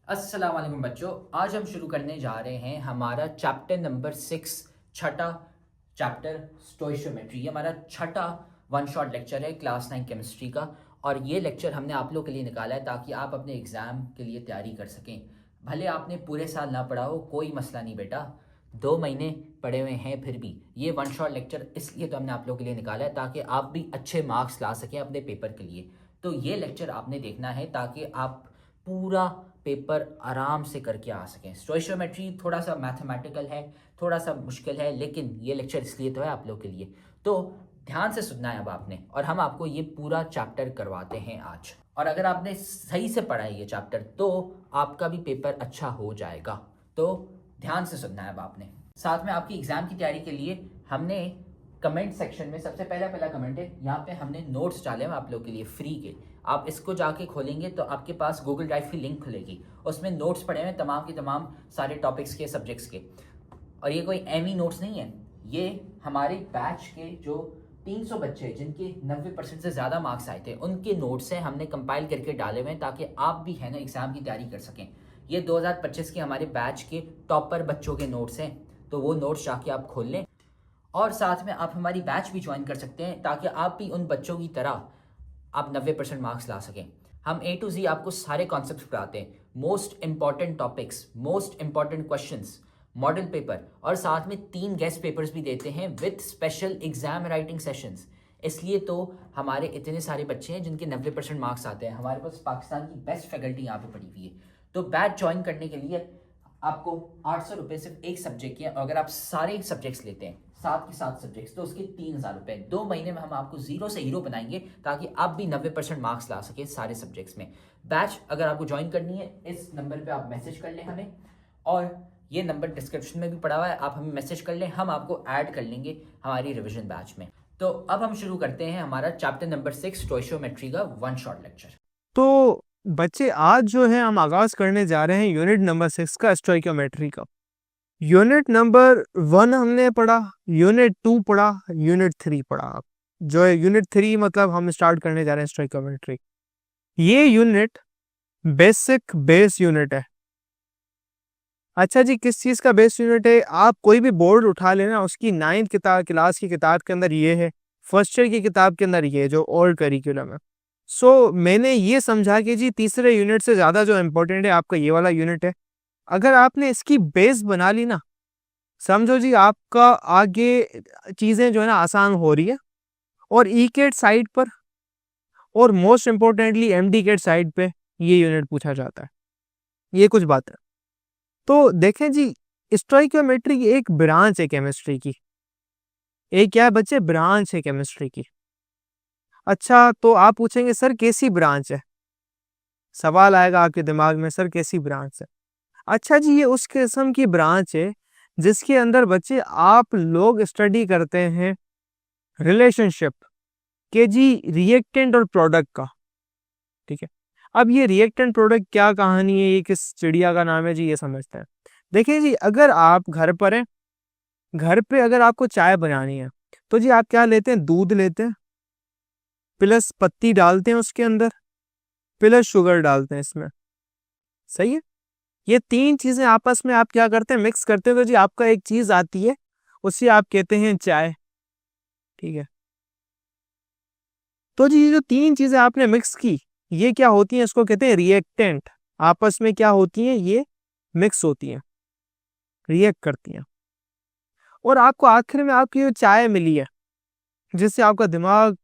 अस्सलाम वालेकुम बच्चों। आज हम शुरू करने जा रहे हैं हमारा चैप्टर नंबर 6, छठा चैप्टर स्टोइशियोमेट्री। ये हमारा छठा वन शॉट लेक्चर है क्लास 9 केमिस्ट्री का। और ये लेक्चर हमने आप लोग के लिए निकाला है ताकि आप अपने एग्ज़ाम के लिए तैयारी कर सकें। भले आपने पूरे साल ना पढ़ा हो, कोई मसला नहीं बेटा, 2 महीने पढ़े हुए हैं फिर भी ये वन शॉट लेक्चर इसलिए तो हमने आप लोग के लिए निकाला है ताकि आप भी अच्छे मार्क्स ला सकें अपने पेपर के लिए। तो ये लेक्चर आपने देखना है ताकि आप पूरा पेपर आराम से करके आ सकें। स्टोइशियोमेट्री थोड़ा सा मैथमेटिकल है, थोड़ा सा मुश्किल है, लेकिन ये लेक्चर इसलिए तो है आप लोग के लिए। तो ध्यान से सुनना है अब आपने, और हम आपको ये पूरा चैप्टर करवाते हैं आज। और अगर आपने सही से पढ़ा है ये चैप्टर तो आपका भी पेपर अच्छा हो जाएगा। तो ध्यान से सुनना है अब आपने। साथ में आपकी एग्ज़ाम की तैयारी के लिए हमने कमेंट सेक्शन में सबसे पहला कमेंट है, यहाँ पे हमने नोट्स डाले हैं आप लोग के लिए फ्री के। आप इसको जाके खोलेंगे तो आपके पास गूगल ड्राइव की लिंक खुलेगी, उसमें नोट्स पड़े हुए हैं तमाम के तमाम सारे टॉपिक्स के, सब्जेक्ट्स के। और ये कोई एमी नोट्स नहीं है, ये हमारे बैच के जो 300 बच्चे जिनके 90% से ज़्यादा मार्क्स आए थे उनके नोट्स हैं, हमने कंपाइल करके डाले हुए हैं ताकि आप भी है ना एग्ज़ाम की तैयारी कर सकें। ये 2025 के हमारे बैच के टॉपर बच्चों के नोट्स हैं, तो वो नोट्स जाके आप खोल लें। और साथ में आप हमारी बैच भी ज्वाइन कर सकते हैं ताकि आप भी उन बच्चों की तरह आप 90% मार्क्स ला सकें। हम A to Z आपको सारे कॉन्सेप्ट्स पढ़ाते हैं, most important topics, most important questions, model paper, और साथ में 3 गेस्ट पेपर्स भी देते हैं with special exam writing sessions. इसलिए तो हमारे इतने सारे बच्चे हैं जिनके 90% मार्क्स आते हैं। हमारे पास पाकिस्तान की बेस्ट फैकल्टी यहाँ पे पढ़ी हुई है। तो बैच ज्वाइन करने के लिए आपको 800 रुपये सिर्फ एक सब्जेक्ट के, और अगर आप सारे सब्जेक्ट्स लेते हैं 7 के 7 सब्जेक्ट्स तो उसके 3000 रुपये। 2 महीने में हम आपको जीरो से हीरो बनाएंगे ताकि आप भी 90% मार्क्स ला सके सारे सब्जेक्ट्स में। बैच अगर आपको ज्वाइन करनी है इस नंबर पे आप मैसेज कर लें हमें, और ये नंबर डिस्क्रिप्शन में भी पड़ा हुआ है, आप हमें मैसेज कर लें, हम आपको ऐड कर लेंगे हमारी रिविजन बैच में। तो अब हम शुरू करते हैं हमारा चैप्टर नंबर 6 स्टोइशियोमेट्री का वन शॉट लेक्चर। तो बच्चे आज जो है हम आगाज करने जा रहे हैं यूनिट नंबर 6 का स्टोइकियोमेट्री का। यूनिट नंबर 1 हमने पढ़ा, यूनिट 2 पढ़ा, यूनिट 3 पढ़ा। जो है यूनिट 3 मतलब हम स्टार्ट करने जा रहे हैं स्टोइकियोमेट्री। ये यूनिट बेसिक बेस यूनिट है। अच्छा जी, किस चीज का बेस यूनिट है? आप कोई भी बोर्ड उठा लेना, उसकी 9th किताब क्लास की किताब के अंदर ये है, फर्स्ट ईयर की किताब के अंदर ये जो ओल्ड करिकुलम है। मैंने ये समझा कि जी तीसरे यूनिट से ज़्यादा जो इम्पोर्टेंट है आपका ये वाला यूनिट है। अगर आपने इसकी बेस बना ली ना, समझो जी आपका आगे चीज़ें जो है ना आसान हो रही है। और ई केट साइड पर और most importantly MDCAT side पे ये यूनिट पूछा जाता है। ये कुछ बात है। तो देखें जी, स्टोइकियोमेट्री की एक ब्रांच है केमिस्ट्री की। एक क्या है बच्चे? ब्रांच है केमिस्ट्री की। अच्छा, तो आप पूछेंगे सर कैसी ब्रांच है? सवाल आएगा आपके दिमाग में, सर कैसी ब्रांच है? अच्छा जी, ये उस किस्म की ब्रांच है जिसके अंदर बच्चे आप लोग स्टडी करते हैं रिलेशनशिप के जी रिएक्टेंट और प्रोडक्ट का। ठीक है, अब ये रिएक्टेंट प्रोडक्ट क्या कहानी है, ये किस चिड़िया का नाम है जी, ये समझते हैं। देखिए जी, अगर आप घर पर हैं, घर पे अगर आपको चाय बनानी है तो जी आप क्या लेते हैं? दूध लेते हैं, प्लस पत्ती डालते हैं उसके अंदर, प्लस शुगर डालते हैं इसमें। सही है? ये 3 चीजें आपस में आप क्या करते हैं? मिक्स करते हैं। तो जी आपका एक चीज आती है, उसे आप कहते हैं चाय। ठीक है, तो जी ये जो 3 चीजें आपने मिक्स की, ये क्या होती हैं? इसको कहते हैं रिएक्टेंट। आपस में क्या होती हैं? ये मिक्स होती हैं, रिएक्ट करती हैं। और आपको आखिर में आपकी जो चाय मिली है, जिससे आपका दिमाग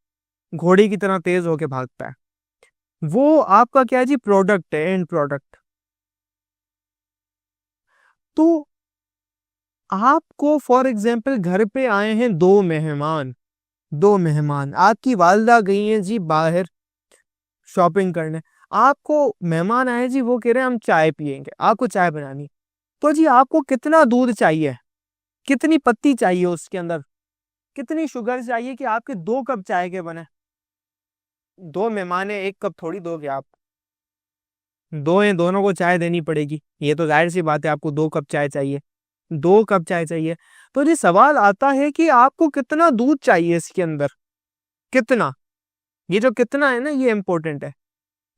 घोड़े की तरह तेज होके भागता है, वो आपका क्या है जी? प्रोडक्ट है, एंड प्रोडक्ट। तो आपको फॉर एग्जाम्पल घर पे आए हैं 2 मेहमान, 2 मेहमान, आपकी वालदा गई हैं जी बाहर शॉपिंग करने। आपको मेहमान आए जी, वो कह रहे हैं हम चाय पियेंगे, आपको चाय बनानी। तो जी आपको कितना दूध चाहिए, कितनी पत्ती चाहिए उसके अंदर, कितनी शुगर चाहिए कि आपके 2 कप चाय के बने? 2 मेहमान है, 1 कप थोड़ी दोगे आप। 2 हैं, दोनों को चाय देनी पड़ेगी, ये तो जाहिर सी बात है, आपको 2 कप चाय चाहिए, 2 कप चाय चाहिए। तो जी सवाल आता है कि आपको कितना दूध चाहिए इसके अंदर, कितना? ये जो कितना है ना, ये इंपॉर्टेंट है।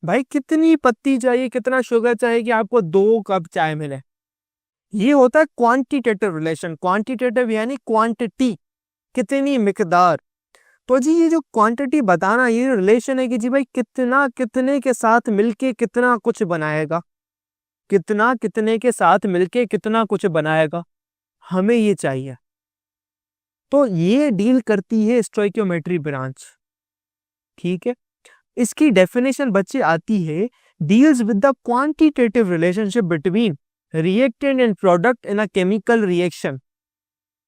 भाई कितनी पत्ती चाहिए, कितना शुगर चाहिए कि आपको 2 कप चाय मिले। ये होता है क्वांटिटेटिव रिलेशन। क्वांटिटेटिव यानी क्वांटिटी, कितनी मिकदार। तो जी ये जो क्वांटिटी बताना, ये रिलेशन है कि जी भाई कितना कितने के साथ मिलके कितना कुछ बनाएगा, कितना कितने के साथ मिलके कितना कुछ बनाएगा, हमें ये चाहिए। तो ये डील करती है स्टोइकियोमेट्री ब्रांच। ठीक है, इसकी डेफिनेशन बच्चे आती है, deals with the quantitative relationship between reactant and product in a chemical reaction.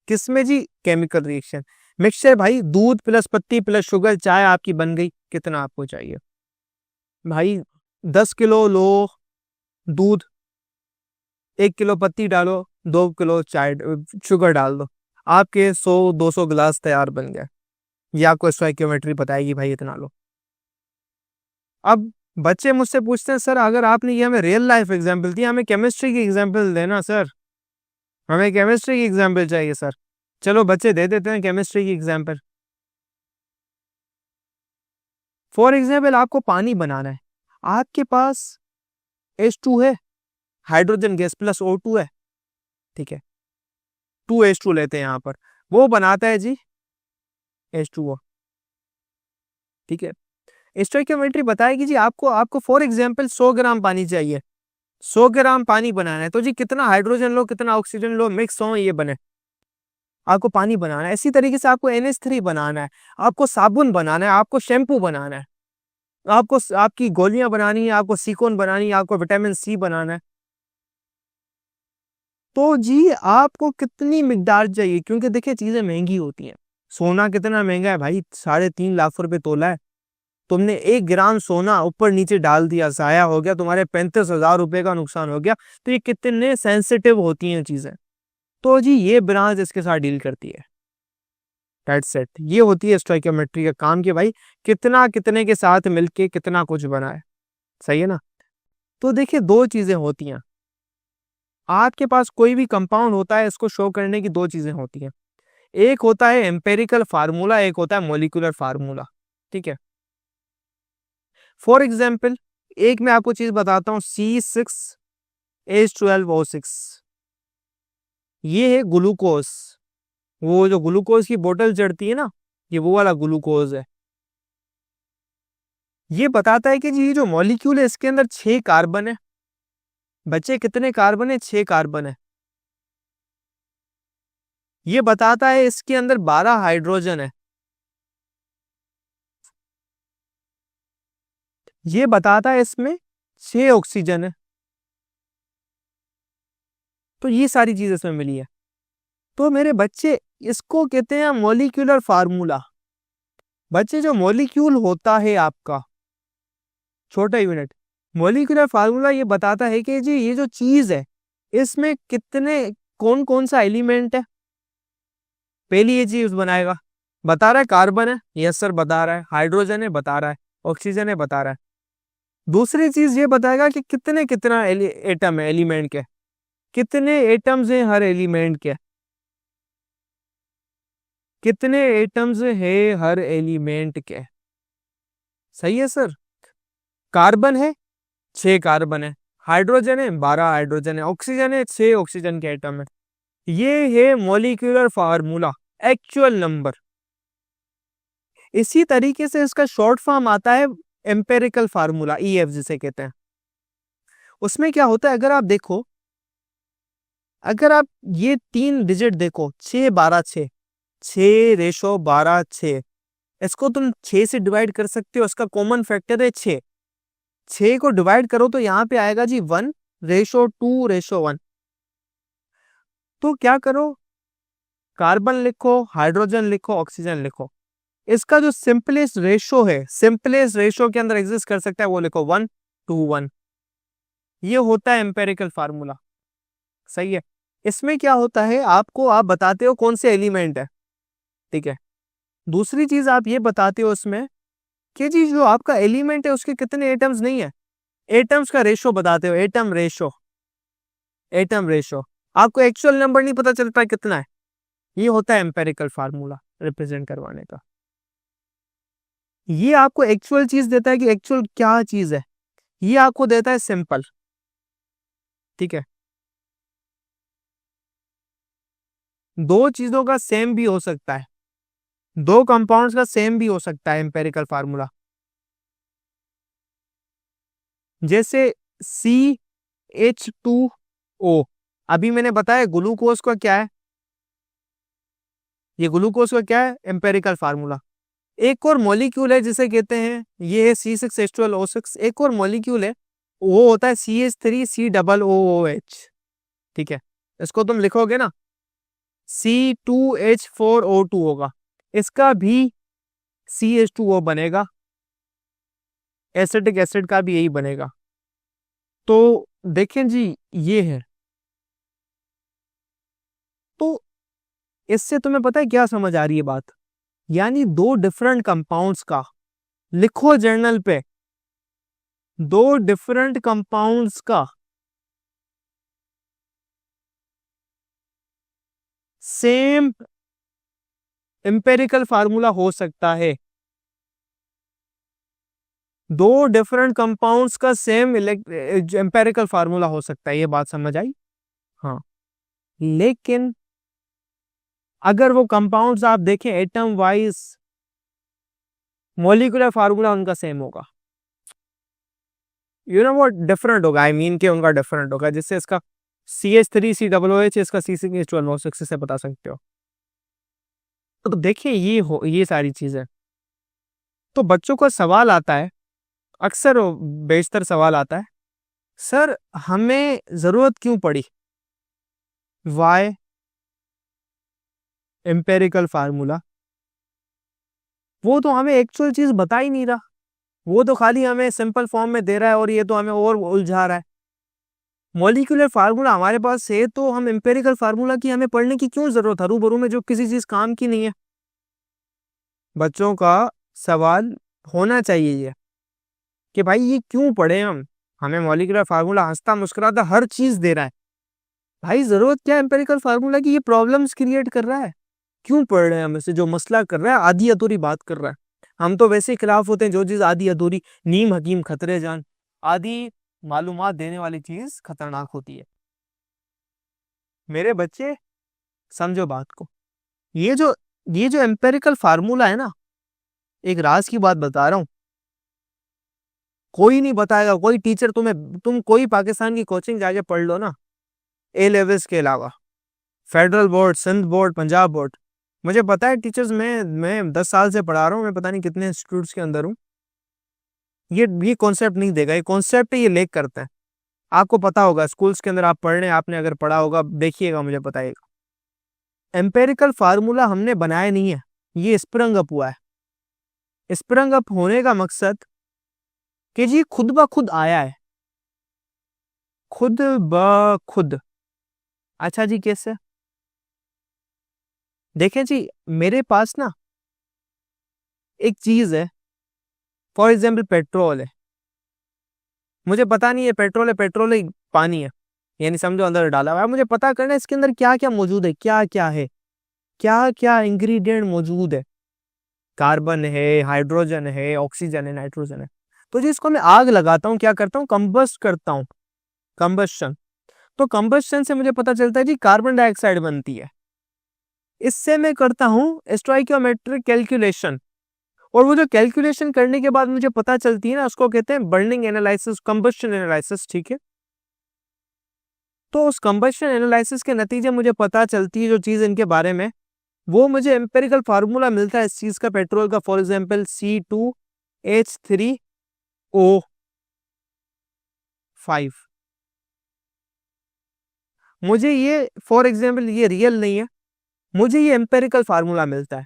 किसमें जी? Chemical reaction. मिक्सचर भाई, दूध प्लस पत्ती प्लस शुगर, चाय आपकी बन गई। कितना आपको चाहिए भाई? 10 किलो लो दूध, 1 किलो पत्ती डालो, 2 किलो चाय शुगर डाल दो, आपके 100-200 गिलास तैयार बन गए। ये आपको स्टोइकियोमेट्री बताएगी भाई इतना लो। अब बच्चे मुझसे पूछते हैं सर अगर आपने ये हमें रियल लाइफ एग्जांपल दिया, हमें केमिस्ट्री की एग्जांपल देना सर, हमें केमिस्ट्री की एग्जांपल चाहिए सर। चलो बच्चे दे देते हैं केमिस्ट्री की एग्जांपल। फॉर एग्जांपल आपको पानी बनाना है, आपके पास H2 है, हाइड्रोजन गैस प्लस O2 है। ठीक है, 2H2 लेते हैं यहाँ पर, वो बनाता है जी H2O। ठीक है, स्टोइकियोमेट्री बताएगी जी आपको आपको फॉर एग्जांपल 100 ग्राम पानी चाहिए, 100 ग्राम पानी बनाना है, तो जी कितना हाइड्रोजन लो कितना ऑक्सीजन लो, मिक्स हो ये बने, आपको पानी बनाना है। इसी तरीके से आपको NH3 बनाना है, आपको साबुन बनाना है, आपको शैम्पू बनाना है, आपको आपकी गोलियां बनानी है, आपको सिकोन बनानी है, आपको विटामिन C बनाना है। तो जी आपको कितनी मिकदार चाहिए, क्योंकि देखिए चीजें महंगी होती हैं। सोना कितना महंगा है भाई, 3.5 लाख रुपए तोला है। तुमने 1 ग्राम सोना ऊपर नीचे डाल दिया, जाया हो गया, तुम्हारे 35,000 रुपए का नुकसान हो गया। तो ये कितने सेंसिटिव होती हैं चीजें। तो जी ये ब्रांच इसके साथ डील करती है। दैट्स इट, ये होती है स्टोइकियोमेट्री का काम कि भाई कितना कितने के साथ मिलके कितना कुछ बना है। सही है ना? तो देखिए 2 चीजें होती हैं, आपके पास कोई भी कंपाउंड होता है, इसको शो करने की 2 चीजें होती हैं। एक होता है एम्पेरिकल फार्मूला, एक होता है मोलिकुलर फार्मूला। ठीक है, फॉर एग्जाम्पल एक मैं आपको चीज बताता हूँ, C6H12O6, ये है ग्लूकोज। वो जो ग्लूकोज की बोतल चढ़ती है ना, ये वो वाला ग्लूकोज है। ये बताता है कि जी ये जो मॉलिक्यूल है इसके अंदर 6 कार्बन है। बच्चे कितने कार्बन है? 6 कार्बन है। ये बताता है इसके अंदर 12 हाइड्रोजन है। ये बताता है इसमें 6 ऑक्सीजन है। तो ये सारी चीज इसमें मिली है। तो मेरे बच्चे इसको कहते हैं मॉलिक्यूलर फार्मूला। बच्चे जो मॉलिक्यूल होता है आपका छोटा यूनिट, मॉलिक्यूलर फार्मूला ये बताता है कि जी ये जो चीज है इसमें कितने कौन कौन सा एलिमेंट है। पहली ये चीज बनाएगा, बता रहा है कार्बन है, यस सर बता रहा है, हाइड्रोजन है बता रहा है, ऑक्सीजन है बता रहा है। दूसरी चीज ये बताएगा कि कितने कितना एटम है एलिमेंट के, कितने एटम्स हैं हर एलिमेंट के, कितने एटम्स है हर एलिमेंट के। सही है सर? कार्बन है 6 कार्बन है, हाइड्रोजन है 12 हाइड्रोजन है, ऑक्सीजन है 6 ऑक्सीजन के एटम है। ये है मॉलिक्यूलर फार्मूला, एक्चुअल नंबर। इसी तरीके से इसका शॉर्ट फॉर्म आता है एम्पेरिकल फार्मूला, EF जिसे कहते हैं। उसमें क्या होता है, अगर आप देखो, अगर आप ये 3 डिजिट देखो, 6 12 6, 6:12:6, इसको तुम 6 से डिवाइड कर सकते हो, इसका कॉमन फैक्टर है 6। 6 को डिवाइड करो तो यहाँ पे आएगा जी 1:2:1। तो क्या करो, कार्बन लिखो, हाइड्रोजन लिखो, ऑक्सीजन लिखो, इसका जो सिंपलेस्ट रेशो है, सिंपलेस्ट रेशो के अंदर एग्जिस्ट कर सकता है, वो लिखो 1:1। ये होता है एम्पेरिकल फार्मूला। सही है? इसमें क्या होता है, आपको आप बताते हो कौन से एलिमेंट है। ठीक है, दूसरी चीज आप ये बताते हो इसमें कि जी जो आपका एलिमेंट है उसके कितने एटम्स नहीं है, एटम्स का रेशो बताते हो, एटम रेशो। एटम रेशो, आपको एक्चुअल नंबर नहीं पता चलता कितना है। ये होता है एम्पेरिकल फार्मूला रिप्रेजेंट करवाने का। ये आपको एक्चुअल चीज देता है कि एक्चुअल क्या चीज है, ये आपको देता है सिंपल, ठीक है। दो चीजों का सेम भी हो सकता है, दो कंपाउंड्स का सेम भी हो सकता है एम्पेरिकल फार्मूला। जैसे CH2O, अभी मैंने बताया ग्लूकोज का क्या है, ये ग्लूकोज का क्या है एम्पेरिकल फार्मूला। एक और मॉलिक्यूल है जिसे कहते हैं, ये है C6H12O6, एक और मॉलिक्यूल है वो होता है CH3COOH, ठीक है। इसको तुम लिखोगे ना C2H4O2 होगा, इसका भी CH2O बनेगा, एसिटिक एसिड का भी यही बनेगा। तो देखें जी, ये है। तो इससे तुम्हें पता है क्या समझ आ रही है बात, यानी दो डिफरेंट कंपाउंड्स का, लिखो जर्नल पे, दो डिफरेंट कंपाउंड्स का सेम एम्पेरिकल फार्मूला हो सकता है, दो डिफरेंट कंपाउंड्स का सेम एम्पेरिकल फार्मूला हो सकता है, ये बात समझ आई। हाँ, लेकिन अगर वो कंपाउंड्स आप देखें एटम वाइज, मॉलिक्यूलर फार्मूला उनका सेम होगा, यू नो वो डिफरेंट होगा, आई मीन के उनका डिफरेंट होगा। जिससे इसका CH3COOH, इसका C6H12O6 से बता सकते हो। तो देखिए ये सारी चीजें, तो बच्चों का सवाल आता है, अक्सर बेशतर सवाल आता है, सर हमें जरूरत क्यों पड़ी वाई एम्पेरिकल फार्मूला, वो तो हमें एक्चुअल चीज बता ही नहीं रहा, वो तो खाली हमें सिंपल फॉर्म में दे रहा है और ये तो हमें और उलझा रहा है। मॉलिक्यूलर फार्मूला हमारे पास है तो हम एम्पेरिकल फार्मूला की हमें पढ़ने की क्यों जरूरत है रूबरू में, जो किसी चीज काम की नहीं है। बच्चों का सवाल होना चाहिए ये कि भाई ये क्यों पढ़े हम, हमें मॉलिक्यूलर फार्मूला हंसता मुस्कुराता हर चीज दे रहा है, भाई जरूरत क्या है एम्पेरिकल फार्मूला की, ये प्रॉब्लम्स क्रिएट कर रहा है, क्यों पढ़ रहे हैं हम इसे, जो मसला कर रहा है आधी अधूरी बात कर रहा है। हम तो वैसे ही खिलाफ होते हैं जो चीज आधी अधूरी, नीम हकीम खतरे जान, आधी मालूमात देने वाली चीज खतरनाक होती है। मेरे बच्चे समझो बात को, ये जो ये जो एम्पेरिकल फार्मूला है ना, एक राज की बात बता रहा हूं, कोई नहीं बताएगा, कोई टीचर तुम कोई पाकिस्तान की कोचिंग जाके पढ़ लो ना, ए लेवल्स के अलावा, federal board, Sindh board, Punjab board, मुझे पता है टीचर्स, मैं 10 साल से पढ़ा रहा हूँ, मैं पता नहीं कितने इंस्टीट्यूट्स के अंदर हूँ, ये कॉन्सेप्ट नहीं देगा, ये कॉन्सेप्ट ये लेक करता है। आपको पता होगा स्कूल्स के अंदर आप पढ़ रहे हैं, आपने अगर पढ़ा होगा देखिएगा, मुझे बताइएगा। एम्पेरिकल फार्मूला हमने बनाया नहीं है, ये स्प्रिंग अप हुआ है। स्प्रिंग अप होने का मकसद कि जी खुद ब खुद आया है, खुद ब खुद। अच्छा जी, कैसे? देखें जी, मेरे पास ना एक चीज है, फॉर एग्जाम्पल पेट्रोल है, मुझे पता नहीं है पेट्रोल है पानी है, यानी समझो अंदर डाला हुआ है, मुझे पता करना है इसके अंदर क्या क्या मौजूद है, क्या क्या है, क्या क्या इंग्रेडिएंट मौजूद है, कार्बन है, हाइड्रोजन है, ऑक्सीजन है, नाइट्रोजन है। तो जिसको मैं आग लगाता हूँ, क्या करता हूँ, कंबस्ट करता हूँ, कंबस्शन। तो कंबस्शन से मुझे पता चलता है जी कार्बन डाइऑक्साइड बनती है, इससे मैं करता हूँ स्टोइकियोमेट्रिक कैलकुलेशन, और वो जो कैलकुलेशन करने के बाद मुझे पता चलती है ना, उसको कहते हैं बर्निंग एनालिसिस, कंबस्शन एनालिसिस, ठीक है। तो उस कंबस्शन एनालिसिस के नतीजे मुझे पता चलती है जो चीज इनके बारे में, वो मुझे एम्पेरिकल फार्मूला मिलता है इस चीज का, पेट्रोल का, फॉर एग्जाम्पल C2H3O5। मुझे ये फॉर एग्जाम्पल ये रियल नहीं है, मुझे ये एम्पेरिकल फार्मूला मिलता है।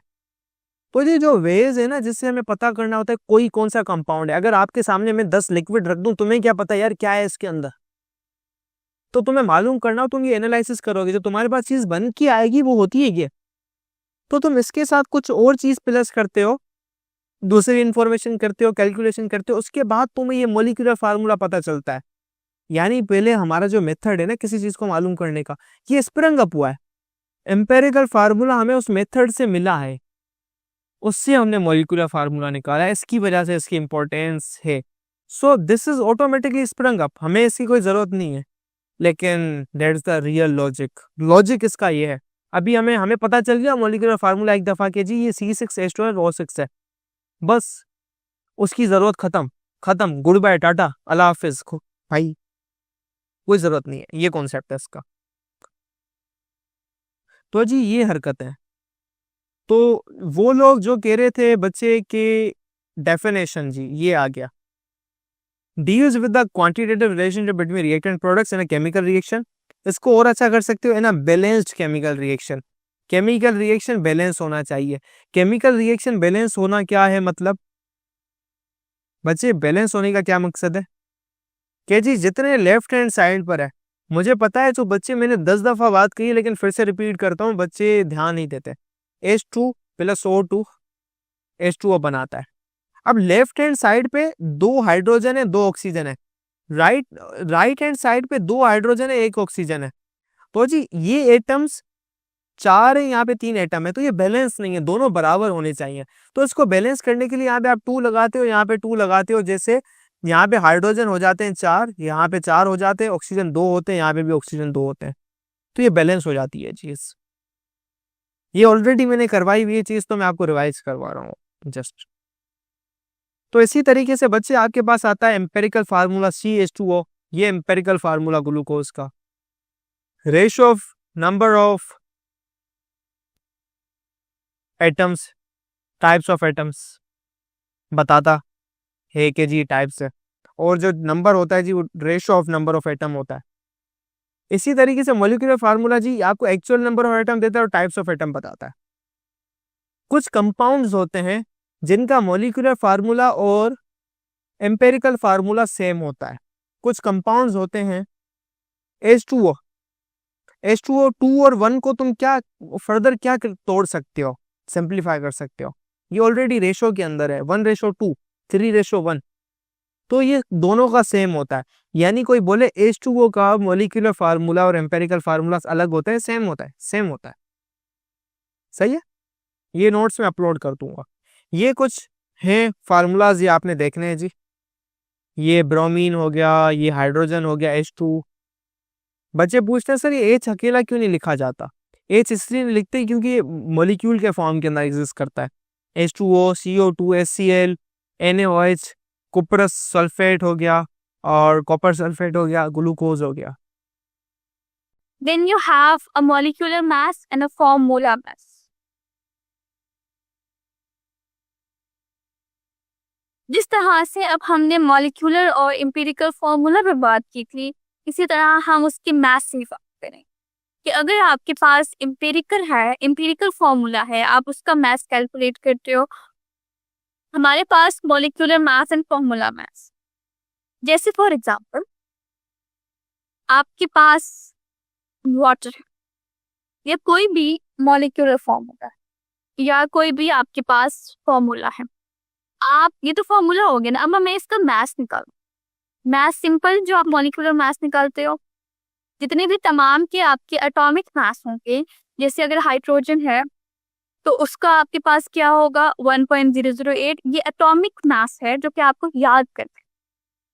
तो ये जो वेज है ना, जिससे हमें पता करना होता है कोई कौन सा कंपाउंड है, अगर आपके सामने मैं 10 लिक्विड रख दूं, तुम्हें क्या पता यार क्या है इसके अंदर, तो तुम्हें मालूम करना हो, तुम ये एनालिसिस करोगे, जो तुम्हारे पास चीज बन के आएगी वो होती है ये, तो तुम इसके साथ कुछ और चीज प्लस करते हो, दूसरी इंफॉर्मेशन करते हो, कैलकुलेशन करते हो, उसके बाद तुम्हें ये मोलिकुलर फार्मूला पता चलता है। यानी पहले हमारा जो मेथड है ना किसी चीज को मालूम करने का, ये स्प्रिंग अप हुआ है, एम्पेरिकल फार्मूला हमें उस मेथड से मिला है, उससे हमने मोलिकुलर फार्मूला निकाला है, इसकी वजह से इसकी इंपॉर्टेंस है। So this is automatically sprung up, हमें इसकी कोई जरूरत नहीं है। लेकिन that's the real logic. Logic इसका ये है, अभी हमें पता चल गया मॉलिक्यूलर फार्मूला एक दफा के जी ये C6H12O6 है, बस उसकी जरूरत खत्म, खत्म, गुड बाय, टाटा, अल्लाह हाफिज भाई, कोई जरूरत नहीं है, ये कॉन्सेप्ट है इसका। तो जी ये हरकत है। तो वो लोग जो कह रहे थे बच्चे के डेफिनेशन जी ये आ गया, deals with the quantitative relationship between reactant products in a chemical reaction। इसको और अच्छा कर सकते हो in a balanced chemical reaction. Chemical reaction balance होना चाहिए। केमिकल रिएक्शन बैलेंस होना क्या है मतलब, बच्चे बैलेंस होने का क्या मकसद है कि जी जितने लेफ्ट हैंड साइड पर है, मुझे पता है जो बच्चे, मैंने 10 दफा बात कही लेकिन फिर से रिपीट करता हूँ, बच्चे ध्यान नहीं देते। H2 + O2 H2O बनाता है। अब लेफ्ट हैंड साइड पे 2 हाइड्रोजन है 2 ऑक्सीजन है, राइट हैंड साइड पे 2 हाइड्रोजन है 1 ऑक्सीजन है। तो जी ये एटम्स 4 है, यहाँ पे 3 एटम है, तो ये बैलेंस नहीं है, दोनों बराबर होने चाहिए। तो इसको बैलेंस करने के लिए यहाँ पे आप 2 लगाते हो, यहाँ पे 2 लगाते हो, जैसे यहाँ पे हाइड्रोजन हो जाते हैं 4, यहाँ पे 4 हो जाते हैं, ऑक्सीजन 2 होते हैं, यहाँ पे भी ऑक्सीजन 2 होते हैं, तो ये बैलेंस हो जाती है चीज। ये ऑलरेडी मैंने करवाई हुई है चीज, तो मैं आपको रिवाइज करवा रहा हूँ जस्ट। तो इसी तरीके से बच्चे आपके पास आता है एम्पेरिकल फार्मूला CH2O, ये एम्पेरिकल फार्मूला ग्लूकोज का, ratio of number of atoms, types of atoms बताता है कि जी टाइप्स है, और जो नंबर होता है जी वो ratio of number of atom होता है। इसी तरीके से मॉलिक्यूलर फार्मूला जी आपको एक्चुअल नंबर ऑफ एटम देता है और टाइप्स ऑफ एटम बताता है। कुछ कंपाउंड्स होते हैं जिनका मॉलिक्यूलर फार्मूला और एम्पेरिकल फार्मूला सेम होता है। कुछ कंपाउंड्स होते हैं H2O, H2O 2 और 1 को तुम क्या फर्दर क्या तोड़ सकते हो, सिंप्लीफाई कर सकते हो, ये ऑलरेडी रेशो के अंदर है, 1:2, 3:1, तो ये दोनों का सेम होता है। यानी कोई बोले H2O का मॉलिक्यूलर फार्मूला और एम्पेरिकल फार्मूला अलग होता है, सेम होता है, सेम होता है। सही है, ये नोट्स में अपलोड कर दूंगा। ये कुछ हैं फार्मूलाज, ये आपने देखने हैं जी। ये ब्रोमीन हो गया, ये हाइड्रोजन हो गया H2। बच्चे पूछते हैं सर ये H अकेला क्यों नहीं लिखा जाता। H इसलिए नहीं लिखते क्योंकि ये मॉलिक्यूल के फॉर्म के अंदर एग्जिस्ट करता है। H2O, CO2, HCl, NaOH, कुपरस sulphate हो गया और कॉपर सल्फेट हो गया, ग्लूकोज हो गया। Then you have a molecular mass and a formula mass. जिस तरह से अब हमने मॉलिक्यूलर और एम्पिरिकल फॉर्मूला पर बात की थी, इसी तरह हम उसकी मैथ से बात करें कि अगर आपके पास एम्पिरिकल है, एम्पिरिकल फॉर्मूला है, आप उसका मैथ कैलकुलेट करते हो। हमारे पास molecular mass and formula mass, जैसे फॉर एग्जांपल आपके पास वाटर है या कोई भी मॉलिक्यूलर फॉर्मूला है या कोई भी आपके पास फॉर्मूला है, आप ये तो फॉर्मूला हो गया ना। अब मैं इसका मैथ निकालूं, मैथ सिंपल जो आप मॉलिक्यूलर मैथ निकालते हो, जितने भी तमाम के आपके एटॉमिक मास होंगे, जैसे अगर हाइड्रोजन है तो उसका आपके पास क्या होगा 1.008, ये एटॉमिक मास है जो कि आपको याद करना है।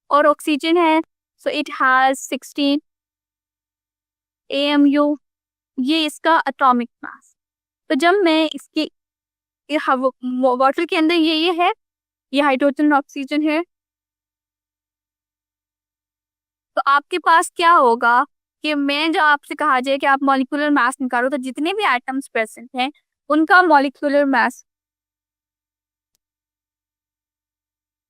और ऑक्सीजन है सो इट हैज 16 AMU, ये इसका एटॉमिक मास। तो जब मैं इसके वाटर के अंदर ये है, ये हाइड्रोजन और ऑक्सीजन है, तो आपके पास क्या होगा कि मैं जो आपसे कहा जाए कि आप मॉलिक्यूलर मास निकालो, तो जितने भी एटम्स प्रेजेंट हैं उनका मॉलिक्यूलर मास,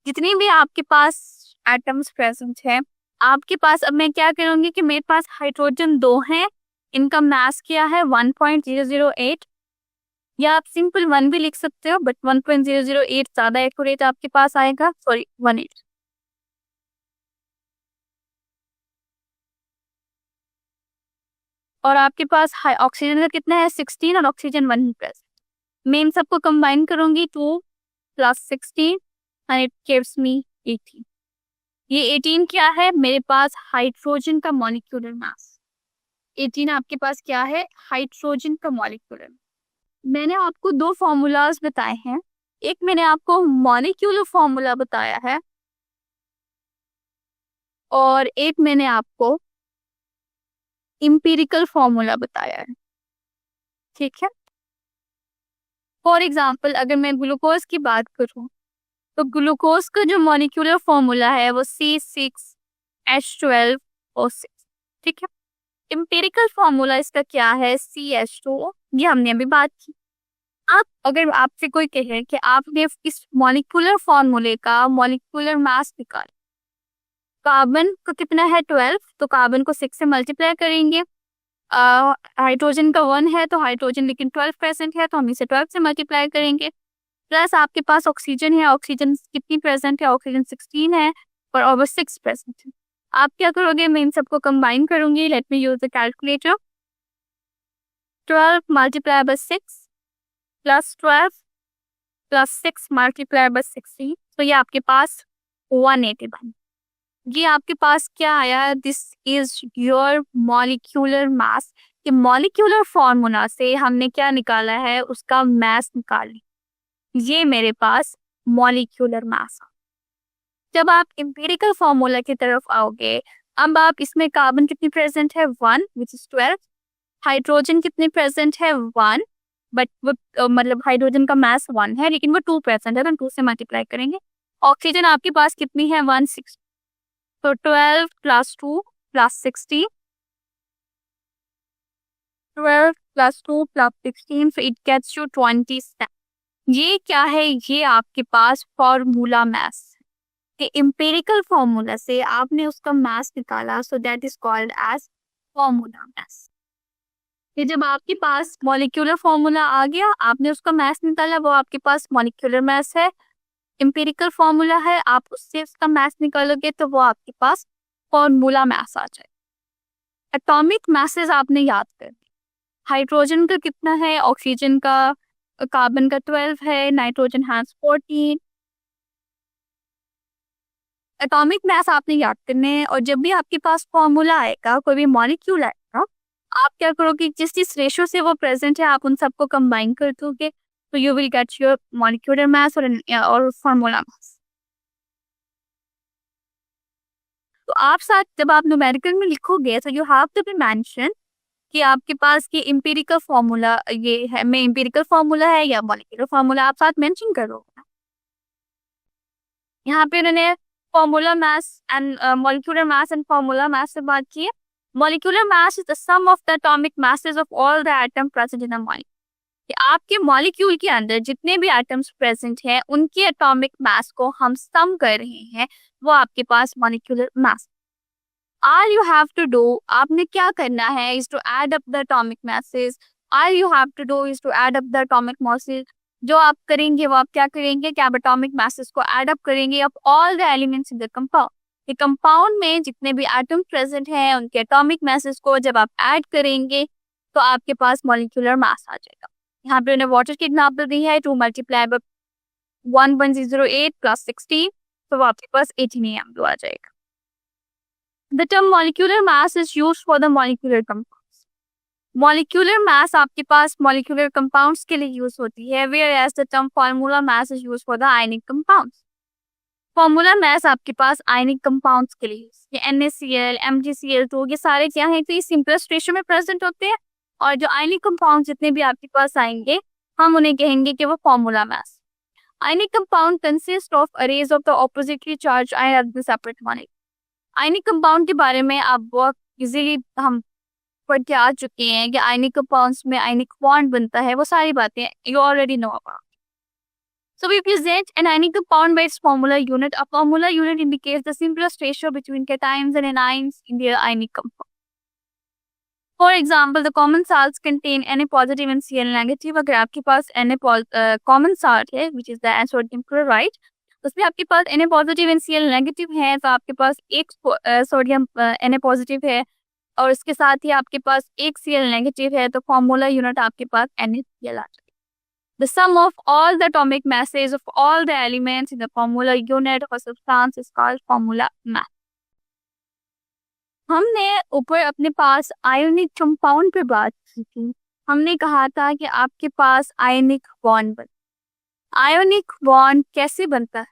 जितने भी आपके पास एटम्स प्रेजेंट हैं आपके पास, अब मैं क्या करूंगी कि मेरे पास हाइड्रोजन 2 हैं, इनका मास क्या है 1.008, या आप सिंपल 1 भी लिख सकते हो, बट 1.008 ज्यादा एक्यूरेट आपके पास आएगा, सॉरी 18। और आपके पास ऑक्सीजन का कितना है 16 और ऑक्सीजन 1 प्लस, मैं इन सबको कंबाइन करूंगी 2 + 16 एंड इट गिव्स मी 18। ये 18 क्या है मेरे पास हाइड्रोजन का मॉलिक्यूलर मास, 18 आपके पास क्या है हाइड्रोजन का मॉलिक्यूलर। मैंने आपको 2 फॉर्मूलाज बताए हैं, एक मैंने आपको मॉलिक्यूलर फॉर्मूला बताया है और एक मैंने आपको इम्पीरिकल फॉर्मूला बताया है, ठीक है। फॉर एग्जाम्पल अगर मैं ग्लूकोज की बात करूं तो ग्लूकोज का जो मॉलिक्यूलर फॉर्मूला है वो C6H12O6, ठीक है। इम्पीरिकल फॉर्मूला इसका क्या है, CH2O, ये हमने अभी बात की। आप अगर आपसे कोई कहे कि आपने इस मॉलिक्यूलर फॉर्मूले का मॉलिक्यूलर मास निकाला, कार्बन को कितना है 12, तो कार्बन को 6 से मल्टीप्लाई करेंगे। हाइड्रोजन का 1 है तो हाइड्रोजन लेकिन 12% है तो हम इसे 12 से मल्टीप्लाई करेंगे। प्लस आपके पास ऑक्सीजन है, ऑक्सीजन कितनी प्रेजेंट है, ऑक्सीजन 16 है और ओवर 6 प्रेजेंट है। आप क्या करोगे, मैं इन सबको कंबाइन करूंगी। Late me use the calculator. 12 multiply bye 6 plus 12 plus 6 multiply by 16, तो ये आपके पास 181। ये आपके पास क्या आया, this is your molecular mass. कि मॉलिक्यूलर फॉर्मूला से हमने क्या निकाला है, उसका मास निकाली। ये मेरे पास मॉलिक्यूलर मास। जब आप एम्पिरिकल फॉर्मूला की तरफ आओगे, अब आप इसमें कार्बन कितनी प्रेजेंट है 1 विच इज 12, हाइड्रोजन कितनी प्रेजेंट है 1, बट वो मतलब हाइड्रोजन का मास 1 है लेकिन वो 2 प्रेजेंट है तो हम 2 से मल्टीप्लाई करेंगे। ऑक्सीजन आपके पास कितनी है 160, तो 12 plus 2 plus 16, 12 plus 2 plus 16, so it gets you 27। ये क्या है, ये आपके पास फॉर्मूला मास के एम्पिरिकल फॉर्मूला से आपने उसका मास निकाला, so that is called as formula mass. ये जब आपके पास मॉलिक्यूलर फॉर्मूला आ गया, आपने उसका मास निकाला, वो आपके पास मॉलिक्यूलर मास है। एम्पिरिकल फॉर्मूला है, आप उससे उसका मास निकालोगे तो वो आपके पास फॉर्मूला मास आ जाए। एटॉमिक मासेस आपने याद कर, हाइड्रोजन का कितना है, ऑक्सीजन का, कार्बन का 12 है, नाइट्रोजन हैज 14। एटॉमिक मास आपने याद करने हैं और जब भी आपके पास फॉर्मूला आएगा, कोई भी मॉलिक्यूल आएगा, आप क्या करोगे, जिस रेशियो से वो प्रेजेंट है आप उन सबको कंबाइन कर दोगे, तो you will get your molecular mass और फॉर्मूला मास। तो आप साथ जब आप न्यूमेरिकल में लिखोगे तो you have to be mention कि आपके पास ये एम्पिरिकल फॉर्मूला ये है, मैं एम्पिरिकल फॉर्मूला है या मॉलिक्यूलर फॉर्मूला, आप साथ मेंशन करोगे। यहाँ पे उन्होंने formula mass and molecular mass and formula mass से बात की है। Molecular mass is the sum of the atomic masses of all the atom present in a molecule. आपके मॉलिक्यूल के अंदर जितने भी एटम्स प्रेजेंट हैं उनके एटॉमिक मास को हम सम कर रहे हैं, वो आपके पास molecular mass. All you have to do, आपने क्या करना है, is to add up the atomic masses. All you have to do is to add up the atomic masses. जो आप करेंगे वो आप क्या करेंगे कि आप एटॉमिक मासेस को एड अप करेंगे of all the elements in the compound. ये कंपाउंड में जितने भी एटम प्रेजेंट हैं उनके एटॉमिक मासेस को जब आप ऐड करेंगे तो आपके पास मॉलिक्यूलर मास आ जाएगा। यहाँ पे उन्हें वाटर की एग्जांपल दी है, 2 मल्टीप्लाई बाय 1.08 प्लस 16, तो आपके पास 18 AMU आ जाएगा। The term molecular mass is used for the molecular compounds. Molecular mass आपके पास molecular compounds के लिए यूज होती है, whereas the term formula mass is used for the ionic compounds. Formula mass आपके पास ionic compounds के लिए use, ये NaCl, MgCl2 ये सारे क्या हैं, तो ये simplest ratio में प्रेजेंट होते हैं और जो ionic compounds जितने भी आपके पास आएंगे हम उन्हें कहेंगे कि वो formula mass। Ionic compound consist of arrays of the oppositely charged ion at the separate molecule. Ionic compound के बारे में आप बहुत इजीली हम पढ़ के आ चुके हैं कि आयनिक कंपाउंड्स में आयनिक बॉन्ड बनता है, वो सारी बातें you already know about. So we present an ionic compound by its formula unit. A formula unit indicates the simplest ratio between cations and anions in their ionic compound. For example, the common salts contain Na positive and Cl negative. अगर आपके पास common salt है which is the sodium chloride, उसमें आपके पास Na positive and Cl negative है, तो आपके पास एक sodium Na positive है और इसके साथ ही आपके पास एक Cl नेगेटिव है, तो फॉर्मूला यूनिट आपके पास NaCl आ जाएगा। The sum of all the atomic masses of all the elements in the formula unit of a substance is called formula mass. हमने ऊपर अपने पास आयोनिक कंपाउंड पे बात की थी, हमने कहा था कि आपके पास आयोनिक बॉन्ड बनता। आयोनिक बॉन्ड कैसे बनता है,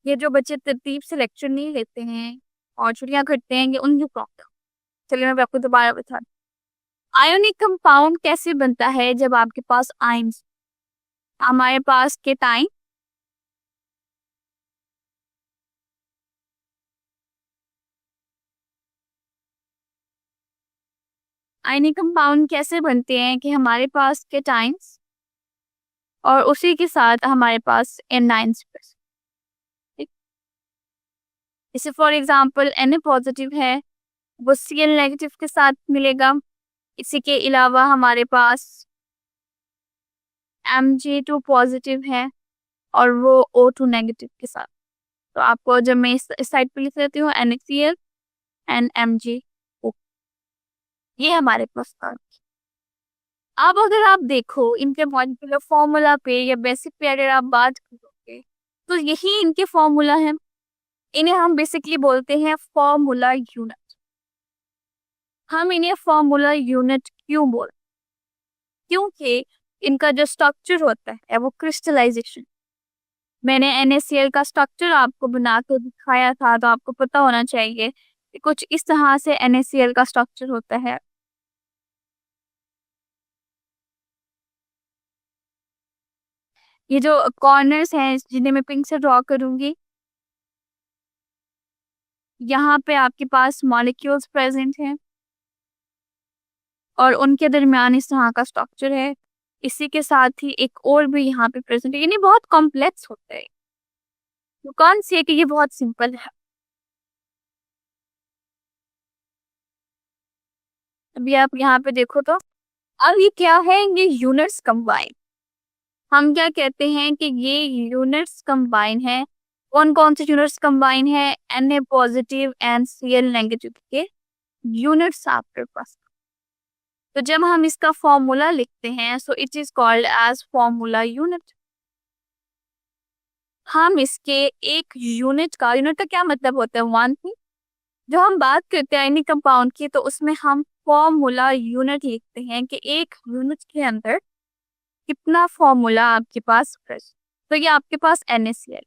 ये जो बच्चे तरतीब से लेक्चर नहीं लेते हैं और चुड़ियाँ करते हैं, ये उनकी प्रॉब्लम। चलिए मैं आपको दोबारा बता दूं। आयोनिक कंपाउंड कैसे बनता है? जब आपके पास आयन्स, हमारे पास केटाइन, आयनिक कंपाउंड कैसे बनते हैं कि हमारे पास केटाइंस और उसी के साथ हमारे पास एनाइंस। जैसे फॉर एग्जांपल Na पॉजिटिव है, वो Cl नेगेटिव के साथ मिलेगा। इसी के अलावा हमारे पास Mg2 पॉजिटिव है और वो O2 नेगेटिव के साथ। तो आपको जब मैं इस साइड पे लिख देती हूँ NaCl एंड MgO, ये हमारे पास था। अब अगर आप देखो इनके मॉलिक्यूलर फॉर्मूला पे या बेसिक पे अगर आप बात करोगे तो यही इनके फॉर्मूला है। इन्हें हम बेसिकली बोलते हैं फॉर्मूला यूनिट। हम इन्हें फॉर्मूला यूनिट क्यों बोलते? क्योंकि इनका जो स्ट्रक्चर होता है वो क्रिस्टलाइजेशन। मैंने NaCl का स्ट्रक्चर आपको बना कर दिखाया था, तो आपको पता होना चाहिए कि कुछ इस तरह से NaCl का स्ट्रक्चर होता है। ये जो कॉर्नर्स हैं जिन्हें मैं पिंक से ड्रॉ करूंगी, यहाँ पे आपके पास मॉलिक्यूल्स प्रेजेंट हैं और उनके दरमियान इस तरह का स्ट्रक्चर है। इसी के साथ ही एक और भी यहाँ पे प्रेजेंट है, यानी बहुत कॉम्प्लेक्स होता है। तो कौन सी है कि ये बहुत सिंपल है। अभी आप यहाँ पे देखो तो अब ये क्या है, ये यूनिट्स कंबाइन। हम क्या कहते हैं कि ये यूनिट्स कंबाइन है। कौन कौन से यूनिट्स कंबाइन है? Na positive and Cl negative के यूनिट्स आपके पास। तो जब हम इसका फॉर्मूला लिखते हैं so it is called as formula unit. हम इसके एक यूनिट का क्या मतलब होता है? One thing. जो हम बात करते हैं आयनिक कंपाउंड की, तो उसमें हम फॉर्मूला यूनिट लिखते हैं कि एक यूनिट के अंदर कितना फॉर्मूला आपके पास प्रेजेंट। तो ये आपके पास NaCl।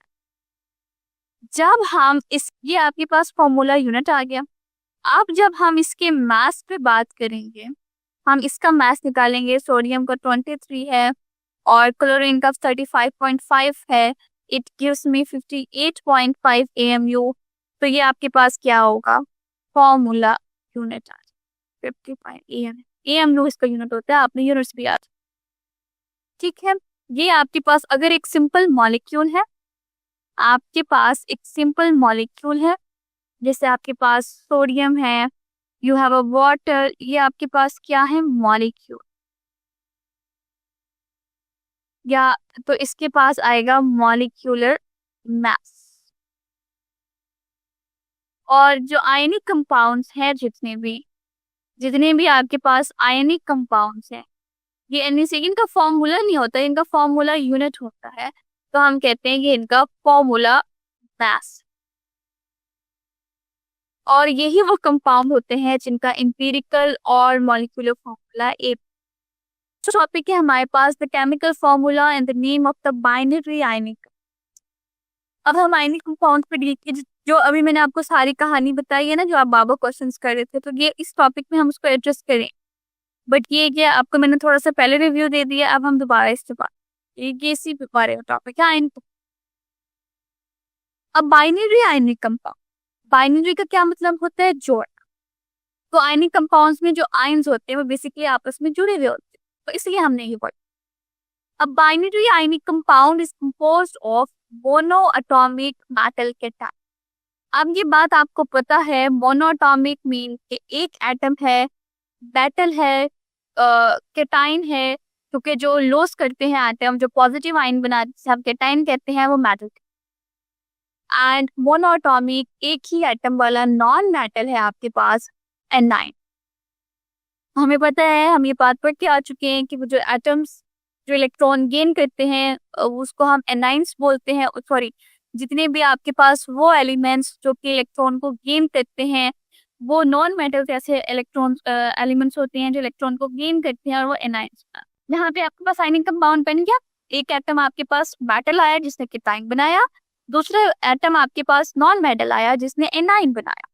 जब हम ये आपके पास फॉर्मूला यूनिट आ गया। अब जब हम इसके मास पे बात करेंगे, हम इसका मास निकालेंगे। सोडियम का 23 है और क्लोरीन का 35.5 है। It gives me 58.5 AMU। तो ये आपके पास क्या होगा? फॉर्मूला यूनिट आ 55 AMU इसका यूनिट होता है। आपने यूनिट्स भी याद, ठीक है। ये आपके पास अगर एक सिंपल मॉलिक्यूल है, आपके पास एक सिंपल मॉलिक्यूल है, जैसे आपके पास सोडियम है, यू हैव अ वाटर, ये आपके पास क्या है? मॉलिक्यूल। या तो इसके पास आएगा मॉलिक्यूलर मास। और जो आयनिक कंपाउंड्स हैं, जितने भी आपके पास आयनिक कंपाउंड्स हैं, ये NaCl का फॉर्मूला नहीं होता, इनका फॉर्मूला यूनिट होता है। तो हम कहते हैं कि इनका फॉर्मूला मास। और यही वो कंपाउंड होते हैं जिनका एम्पिरिकल और मॉलिक्यूलर फॉर्मूला एक। टॉपिक है हमारे पास the chemical formula and the name of the binary ionic. अब हम आयनिक कंपाउंड पे डील की, जो अभी मैंने आपको सारी कहानी बताई है ना, जो आप बाबा क्वेश्चंस कर रहे थे, तो ये इस टॉपिक में हम उसको एड्रेस करें। बट ये क्या आपको मैंने थोड़ा सा पहले रिव्यू दे दिया, अब हम दोबारा इसके बाद ये इसी बारे में टॉपिक है आयनिक। अब बाइनरी आयनिक कंपाउंड, बाइनरी का क्या मतलब होता है? जोड़। तो आयनिक कंपाउंड्स में जो आयन्स होते हैं वो बेसिकली आपस में जुड़े हुए होते हैं, तो इसलिए हमने ये पढ़ा। अब binary ionic compound is composed of mono atomic metal cation. अब ये बात आपको पता है, मोनो एटॉमिक मीन कि एक एटम है, मेटल है, केटाइन है, क्योंकि जो लॉस करते हैं एटम, जो पॉजिटिव आयन बनाते हैं हम केटाइन कहते हैं, वो मेटल। एंड मोनोएटॉमिक एक ही एटम वाला नॉन मेटल है आपके पास एनाइन। हमें पता है, हम ये बात पढ़ के आ चुके हैं कि वो जो एटम्स जो इलेक्ट्रॉन गेन करते हैं उसको हम एनाइंस बोलते हैं। सॉरी, जितने भी आपके पास वो एलिमेंट्स जो कि इलेक्ट्रॉन को गेन करते हैं वो नॉन मेटल जैसे इलेक्ट्रॉन एलिमेंट्स होते हैं जो इलेक्ट्रॉन को गेन करते हैं, और वो एनाइंस। यहाँ पे आपके पास आयनिक कंपाउंड बन गया। एक एटम आपके पास मेटल आया जिसने केटाइन बनाया, दूसरा एटम आपके पास नॉन मेटल आया जिसने एनाइन बनाया।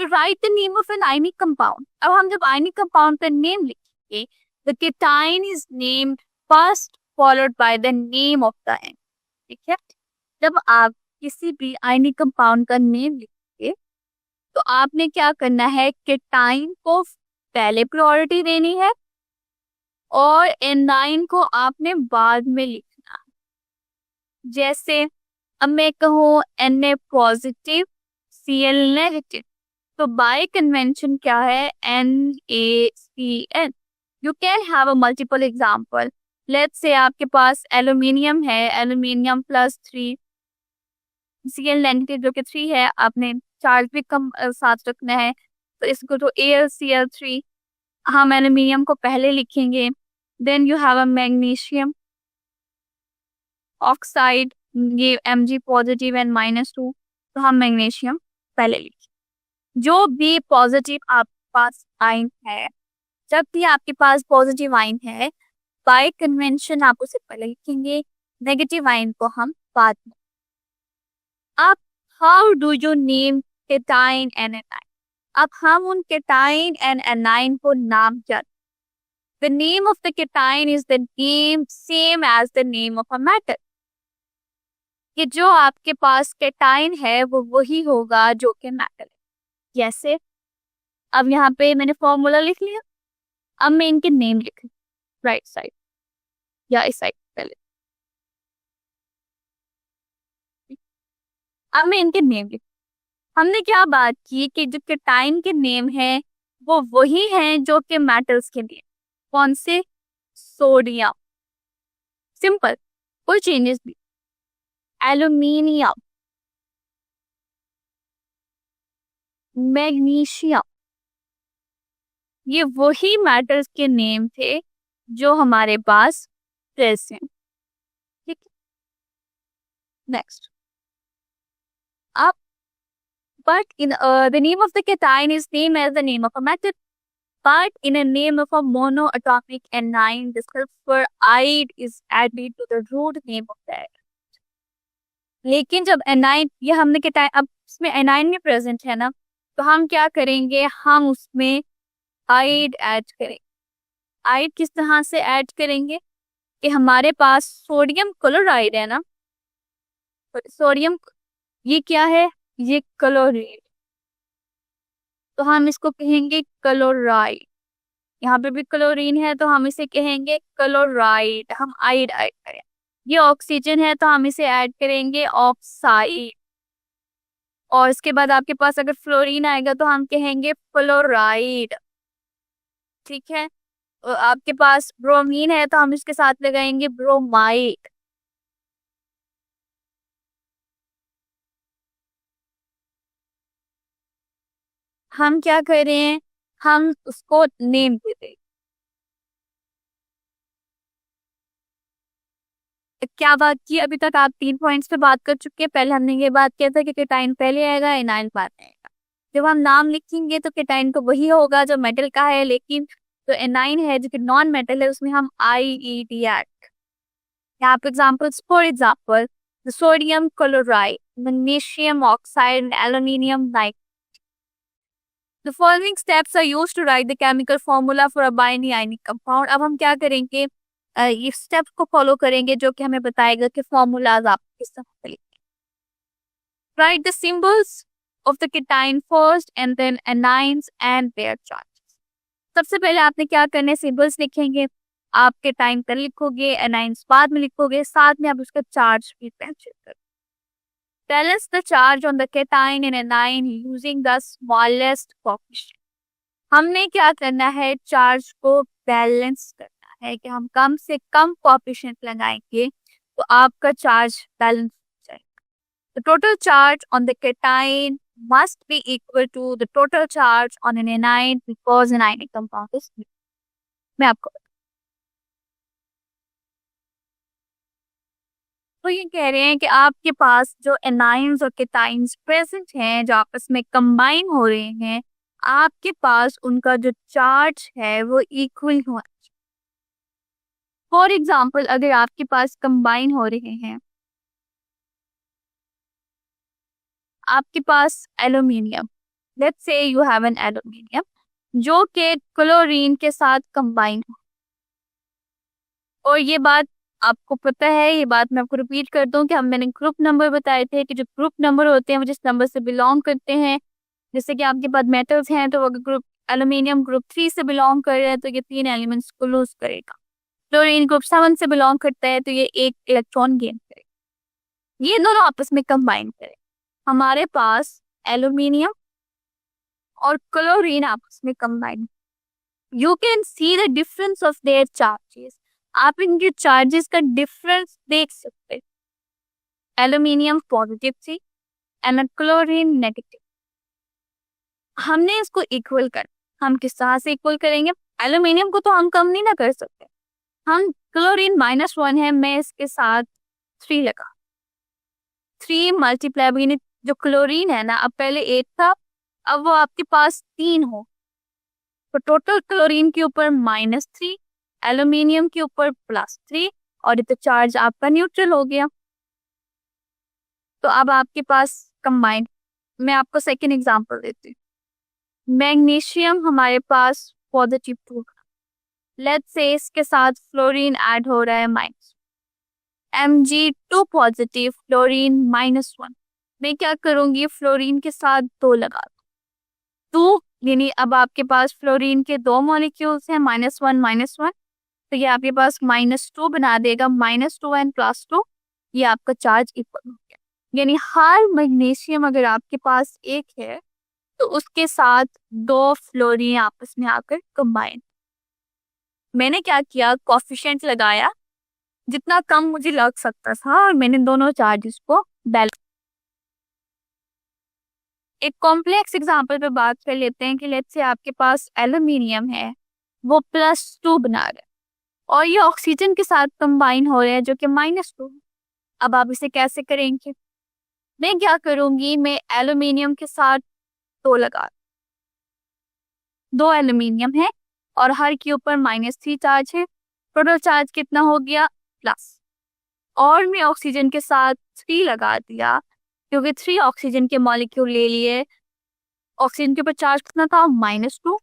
to write the name of an ionic compound. अब हम जब ionic compound का name लिखेंगे, the cation is named first followed by the name of the ion. ठीक है, जब आप किसी भी ionic compound का name लिखेंगे तो आपने क्या करना है, cation को पहले प्रायोरिटी देनी है और एनाइन को आपने बाद में लिखना है। जैसे अब मैं कहूँ Na पॉजिटिव Cl नेगेटिव, तो बाय कन्वेंशन क्या है, NaCl। You can have a multiple example. Let's say आपके पास एल्यूमिनियम है, एल्यूमिनियम +3, Cl नेगेटिव जो कि 3 है, आपने चार्ज भी कम साथ रखना है, तो इसको तो AlCl3 हम एल्यूमिनियम को पहले लिखेंगे। Then you have a magnesium oxide, ये Mg पॉजिटिव एंड -2, तो हम मैग्नीशियम पहले लिखें। जो भी पॉजिटिव आपके पास आयन है, जब भी आपके पास पॉजिटिव आयन है, बाय कन्वेंशन आप उसे पहले लिखेंगे, नेगेटिव आयन को हम बाद में। अब how do you name cation and A9? अब हम उन केटाइन एंड एनाइन को नाम क्या? The name of the cation is the name same as the name of a metal. कि जो आपके पास केटाइन है वो वही होगा जो कि मेटल है। जैसे अब यहाँ पे मैंने फॉर्मूला लिख लिया, अब मैं इनके नेम लिख राइट साइड या इस साइड पहले। अब मैं इनके नेम लिख, हमने क्या बात की कि जो केटाइन के नेम है वो वही हैं जो कि मेटल्स के नेम। कौन से? सोडियम, सिंपल, कोई चेंजेस नहीं। एल्यूमिनियम, मैग्नीशियम, ये वही मेटल्स के नेम थे जो हमारे पास प्रेजेंट। ठीक है, नेक्स्ट। अब but in the name of the cation is same as the name of a metal, but in a name of a monoatomic anion, the sulfuride is added to the root name of that. लेकिन जब A9, ये हमने cation, अब इसमें A9 में present है ना, तो हम क्या करेंगे, हम उसमें आइड ऐड करेंगे। आइड किस तरह से ऐड करेंगे कि हमारे पास सोडियम क्लोराइड है ना, सोडियम ये क्या है, ये क्लोराइड, तो हम इसको कहेंगे क्लोराइड। यहाँ पे भी क्लोरीन है तो हम इसे कहेंगे क्लोराइड, हम आइड ऐड करें। ये ऑक्सीजन है तो हम इसे ऐड करेंगे ऑक्साइड, और इसके बाद आपके पास अगर फ्लोरीन आएगा तो हम कहेंगे फ्लोराइड। ठीक है, आपके पास ब्रोमीन है तो हम इसके साथ लगाएंगे ब्रोमाइड। हम क्या कर रहे हैं, हम उसको नेम दे दें। क्या बात की, अभी तक आप 3 पॉइंट्स पे बात कर चुके हैं। पहले हमने ये बात किया था कि केटाइन पहले आएगा, एनाइन बाद में आएगा। जब हम नाम लिखेंगे तो केटाइन तो वही होगा जो मेटल का है, लेकिन जो एनाइन है जो कि नॉन मेटल है उसमें हम IED ऐड। यहाँ पे examples, for example sodium chloride, magnesium oxide, aluminium nitrate. The following steps are used to write the chemical formula for a binary ionic compound. अब हम क्या करेंगे, इस स्टेप्स को फॉलो करेंगे जो कि हमें बताएगा कि फॉर्मूलाज आप किस तरह से लिखें। Write the symbols of the cation first and then anions and their charges. सबसे पहले आपने क्या करना है, सिंबल्स लिखेंगे। आप cation पहले लिखोगे, anions बाद में लिखोगे, साथ में आप उसका चार्ज भी मेंशन करोगे। Balance the charge on the cation and anion using the smallest coefficient. हमने क्या करना है, चार्ज को बैलेंस करना है कि हम कम से कम कोएफिशिएंट लगाएंगे तो आपका चार्ज बैलेंस हो जाएगा। The total charge on the cation must be equal to the total charge on an anion because an ionic compound is new. मैं आपको तो ये कह रहे हैं कि आपके पास जो एनाइंस और केटाइंस प्रेजेंट हैं जो आपस में कंबाइन हो रहे हैं, आपके पास उनका जो चार्ज है वो इक्वल होना चाहिए। फॉर एग्जाम्पल अगर आपके पास कंबाइन हो रहे हैं, आपके पास aluminium, let's say you have an aluminium जो कि क्लोरीन के साथ कंबाइन हो, और ये बात आपको पता है, ये बात मैं आपको रिपीट कर दूं कि मैंने ग्रुप नंबर बताए थे कि जो ग्रुप नंबर होते हैं वो जिस नंबर से बिलोंग करते हैं, जैसे कि आपके पास मेटल्स हैं तो अगर ग्रुप एल्यूमिनियम ग्रुप 3 से बिलोंग कर रहा है तो ये 3 एलिमेंट्स को लूज करेगा। क्लोरीन ग्रुप 7 से बिलोंग करता है तो ये 1 इलेक्ट्रॉन गेन करेगा। ये दोनों आपस में कंबाइन करें, हमारे पास एल्यूमिनियम और क्लोरीन आपस में combine, you can see the difference of their charges. आप इनके चार्जेस का डिफरेंस देख सकते हैं। एल्यूमिनियम पॉजिटिव थी एंड क्लोरीन नेगेटिव। हमने इसको इक्वल कर, हम किस तरह से इक्वल करेंगे? एल्यूमिनियम को तो हम कम नहीं ना कर सकते, हम क्लोरीन -1 है, मैं इसके साथ 3 लगा, 3 मल्टीप्लाई, यानी जो क्लोरीन है ना, अब पहले 8 था, अब वो आपके पास 3 हो, तो टोटल क्लोरीन के ऊपर -3, एल्यूमिनियम के ऊपर +3, और ये तो चार्ज आपका न्यूट्रल हो गया। तो अब आपके पास कंबाइंड, मैं आपको सेकेंड एग्जांपल देती हूँ। मैग्नीशियम हमारे पास पॉजिटिव 2, लेट्स से इसके साथ फ्लोरीन ऐड हो रहा है Mg2 पॉजिटिव, फ्लोरीन -1। मैं क्या करूंगी, फ्लोरीन के साथ 2 लगा दूं, यानी अब आपके पास फ्लोरीन के 2 मॉलिक्यूल्स हैं, -1 तो ये आपके पास -2 बना देगा, -2 एंड +2, ये आपका चार्ज इक्वल हो गया। यानी हर मैग्नीशियम अगर आपके पास एक है तो उसके साथ 2 फ्लोरीन आपस में आकर कंबाइन। मैंने क्या किया, कोफिशिएंट लगाया जितना कम मुझे लग सकता था, और मैंने दोनों चार्जेस को बैलेंस। एक कॉम्प्लेक्स एग्जांपल पे बात कर लेते हैं कि लेट्स से आपके पास एल्यूमिनियम है, वो +2 बना रहा है और ये ऑक्सीजन के साथ कंबाइन हो रहे हैं जो कि -2। अब आप इसे कैसे करेंगे? मैं क्या करूंगी, मैं एल्यूमिनियम के साथ 2 लगा, 2 एल्यूमिनियम है और हर के ऊपर -3 चार्ज है, टोटल चार्ज कितना हो गया प्लस, और मैं ऑक्सीजन के साथ 3 लगा दिया क्योंकि 3 ऑक्सीजन के मॉलिक्यूल ले लिए। ऑक्सीजन के ऊपर चार्ज कितना था -2,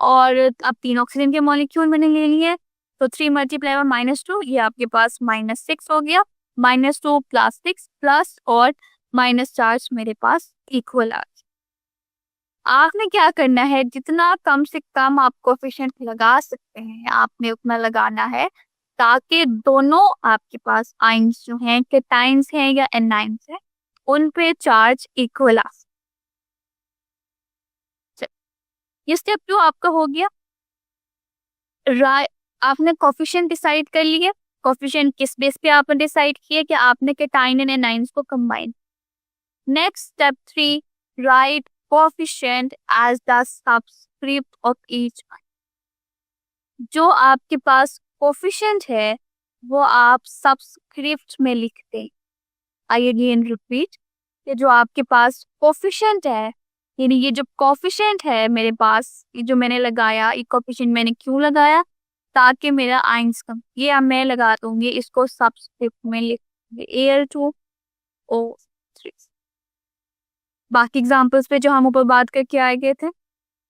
और अब 3 ऑक्सीजन के मॉलिक्यूल मैंने ले लिए, तो 3 मल्टीप्लाई बाय -2, ये आपके पास -6 हो गया। -2 + 6 प्लस और माइनस चार्ज मेरे पास इक्वल आ गया। आपने क्या करना है, जितना कम से कम आप कोफिशिएंट लगा सकते हैं आपने उतना लगाना है, ताकि दोनों आपके पास आयंस जो हैं, कैटायंस हैं या एनायंस हैं, उन पे चार्ज इक्वल आ। ये स्टेप 2 आपका हो गया। आपने कोफिशिएंट डिसाइड कर लिया। कोफिशिएंट किस बेस पे आपने डिसाइड किया कि आपने कैटायन एंड एनायंस को combine. Next step 3, write coefficient as the subscript of each. जो आपके पास कोफिशिएंट है वो आप सबस्क्रिप्ट में लिखते हैं। आई अगेन रिपीट, कि जो आपके पास कोफिशिएंट है, यानी ये जो कोफिशिएंट है मेरे पास, ये जो मैंने लगाया, ये कोफिशिएंट मैंने क्यों लगाया, ताकि मेरा आयंस कम, ये अब मैं लगा दूंगी, इसको सबस्क्रिप्ट में लिख Al2O3। बाकी एग्जांपल्स पे जो हम ऊपर बात करके आए गए थे,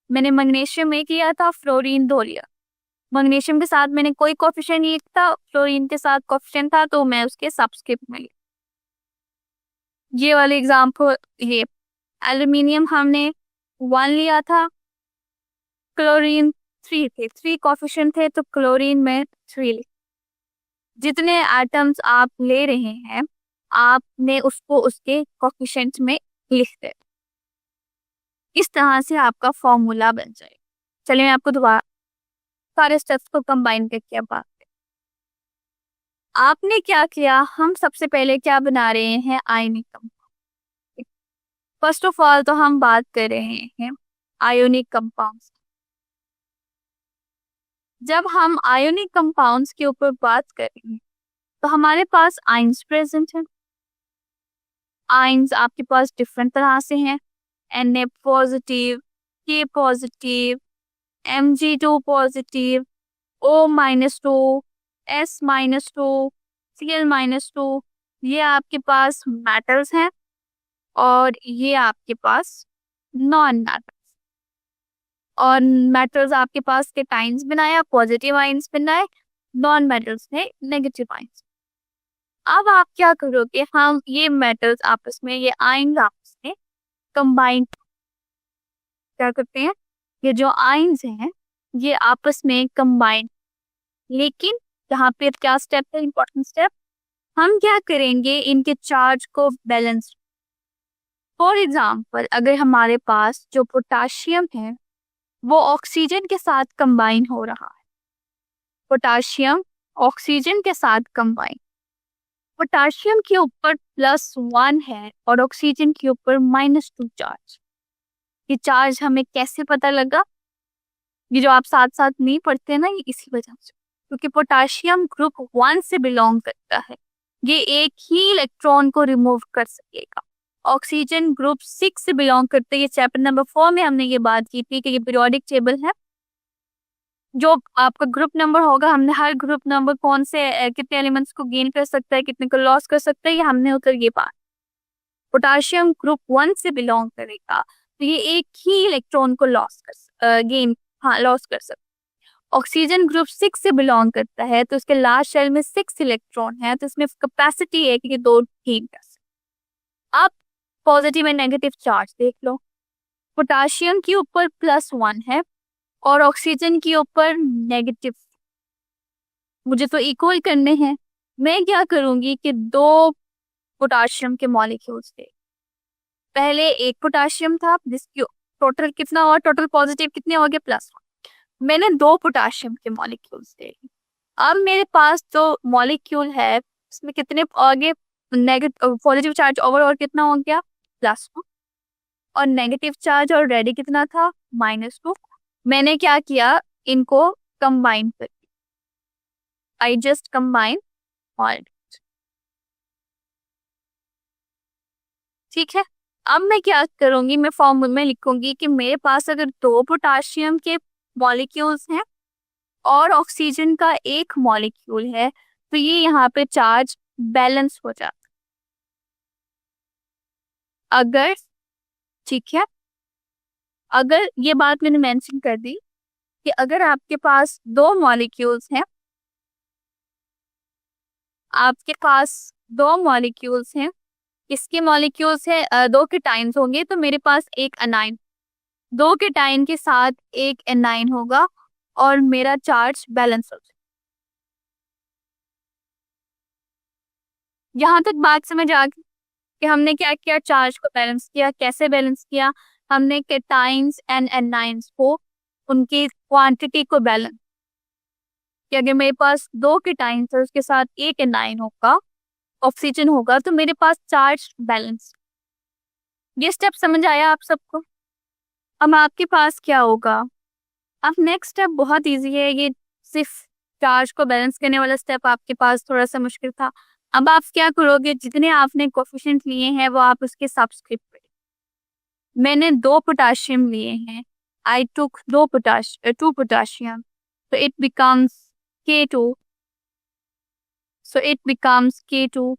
मैंने मैग्नीशियम में किया था, फ्लोरीन 2 लिया। मैग्नीशियम के साथ मैंने कोई कोफिशिएंट नहीं था, फ्लोरीन के साथ कोफिशिएंट था, तो मैं उसके सबस्क्रिप्ट में लिया। ये वाले एग्जांपल, ये एल्यूमिनियम हमने 1 लिया था, क्लोरीन 3 थे, 3 कोफिशिएंट थे, तो क्लोरीन में 3 लिया। जितने एटम्स आप ले रहे हैं आपने उसको उसके कोफिशिएंट में लिख दे। इस तरह से आपका फॉर्मूला बन जाए। चलिए मैं आपको दोबारा सारे स्टेप्स को कंबाइन करके अब बात करें। आपने क्या किया, हम सबसे पहले क्या बना रहे हैं, ionic compound. First of all तो हम बात कर रहे हैं आयोनिक कंपाउंड्स। जब हम आयोनिक कंपाउंड्स के ऊपर बात करेंगे तो हमारे पास आयंस प्रेजेंट है। आयंस आपके पास डिफरेंट तरह से हैं, Na positive, K positive, Mg2 positive, O-2, S-2, Cl-2, ये आपके पास मेटल्स हैं और ये आपके पास नॉन मैटर्स। और मैटर्स आपके पास के टाइम्स बनाया, पॉजिटिव आइंस बनाए, नॉन मैटर्स ने नेगेटिव आइंस। अब आप क्या करोगे, हम ये मेटल्स आपस में, ये आयन आपस में कंबाइन क्या करते हैं, ये जो आयन्स हैं ये आपस में कंबाइन। लेकिन यहाँ पे क्या स्टेप है, इंपॉर्टेंट स्टेप, हम क्या करेंगे, इनके चार्ज को बैलेंस। फॉर एग्जाम्पल, अगर हमारे पास जो पोटाशियम है वो ऑक्सीजन के साथ कंबाइन हो रहा है, पोटाशियम ऑक्सीजन के साथ कंबाइन, पोटाशियम के ऊपर +1 है और ऑक्सीजन के ऊपर -2 चार्ज। ये चार्ज हमें कैसे पता लगा, ये जो आप साथ साथ नहीं पढ़ते ना, ये इसी वजह से, क्योंकि पोटाशियम ग्रुप 1 से बिलोंग करता है, ये एक ही इलेक्ट्रॉन को रिमूव कर सकेगा। ऑक्सीजन ग्रुप 6 से बिलोंग करते हैं, ये चैप्टर नंबर 4 में हमने ये बात की थी कि ये पीरियोडिक टेबल है, जो आपका ग्रुप नंबर होगा, हमने हर ग्रुप नंबर कौन से कितने एलिमेंट्स को गेन कर सकता है, कितने को लॉस कर सकता है, ये हमने उधर ये बात। पोटाशियम ग्रुप 1 से बिलोंग करेगा तो ये एक ही इलेक्ट्रॉन को लॉस कर सकता है। ऑक्सीजन ग्रुप 6 से बिलोंग करता है तो उसके लास्ट शेल में 6 इलेक्ट्रॉन है, तो इसमें कैपेसिटी है कि ये 2 गेन कर सकते। अब पॉजिटिव एंड नेगेटिव चार्ज देख लो, पोटाशियम के ऊपर +1 है और ऑक्सीजन के ऊपर नेगेटिव। मुझे तो इक्वल करने हैं, मैं क्या करूंगी कि 2 पोटाशियम के मॉलिक्यूल्स थे, पहले एक पोटाशियम था जिसकी टोटल कितना हुआ, टोटल पॉजिटिव कितने हो गए, +1। मैंने 2 पोटाशियम के मॉलिक्यूल्स थे, अब मेरे पास जो मॉलिक्यूल है उसमें कितने आगे नेगेटिव पॉजिटिव चार्ज ओवरऑल कितना हो गया, +2, और नेगेटिव चार्ज और रेडी कितना था, -2। मैंने क्या किया, इनको कंबाइन कर दिया, आई जस्ट कंबाइन ऑल। ठीक है, अब मैं क्या करूंगी, मैं फॉर्मूला में लिखूंगी कि मेरे पास अगर 2 पोटाशियम के मॉलिक्यूल्स हैं और ऑक्सीजन का एक मॉलिक्यूल है तो ये यहाँ पे चार्ज बैलेंस हो जाता। अगर, ठीक है, अगर ये बात मैंने मेंशन कर दी कि अगर आपके पास 2 मॉलिक्यूल्स हैं, आपके पास 2 मॉलिक्यूल्स हैं, इसके मॉलिक्यूल्स है 2 केटाइन्स होंगे, तो मेरे पास एक अनाइन, 2 केटाइन के साथ एक एनाइन होगा और मेरा चार्ज बैलेंस हो जाएगा। यहाँ तक बात समझ आ गई कि हमने क्या किया, चार्ज को बैलेंस किया। कैसे बैलेंस किया, हमने केटाइन्स एंड एनाइन्स को, उनकी क्वांटिटी को बैलेंस, कि अगर मेरे पास 2 केटाइन्स है उसके साथ एक एनाइन होगा, ऑक्सीजन होगा, तो मेरे पास चार्ज बैलेंस। ये स्टेप समझ आया आप सबको। अब आपके पास क्या होगा, अब नेक्स्ट स्टेप बहुत इजी है, ये सिर्फ चार्ज को बैलेंस करने वाला स्टेप आपके पास थोड़ा सा मुश्किल था। अब आप क्या करोगे, जितने आपने कोफिशिएंट लिए हैं वो आप उसके सब्सक्रिप्ट करें। मैंने 2 पोटाशियम लिए हैं, आई टुक 2 potassium, so it becomes K2, so it becomes K2।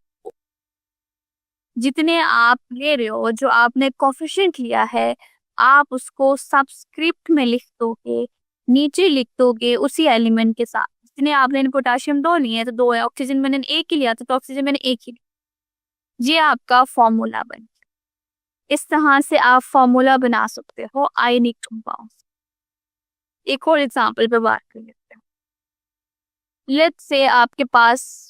जितने आप ले रहे हो, जो आपने कोफिशिएंट लिया है, आप उसको सब्सक्रिप्ट में लिख दोगे, नीचे लिख दोगे उसी एलिमेंट के साथ। जितने आपने पोटाशियम 2 लिए हैं तो 2 है, ऑक्सीजन मैंने 1 ही लिया था तो ऑक्सीजन मैंने 1 ही लिया। ये आपका फॉर्मूला बन गया। इस तरह से आप फॉर्मूला बना सकते हो आयनिक कंपाउंड्स। एक और एग्जांपल पे बात कर लेते हैं। लेट्स से आपके पास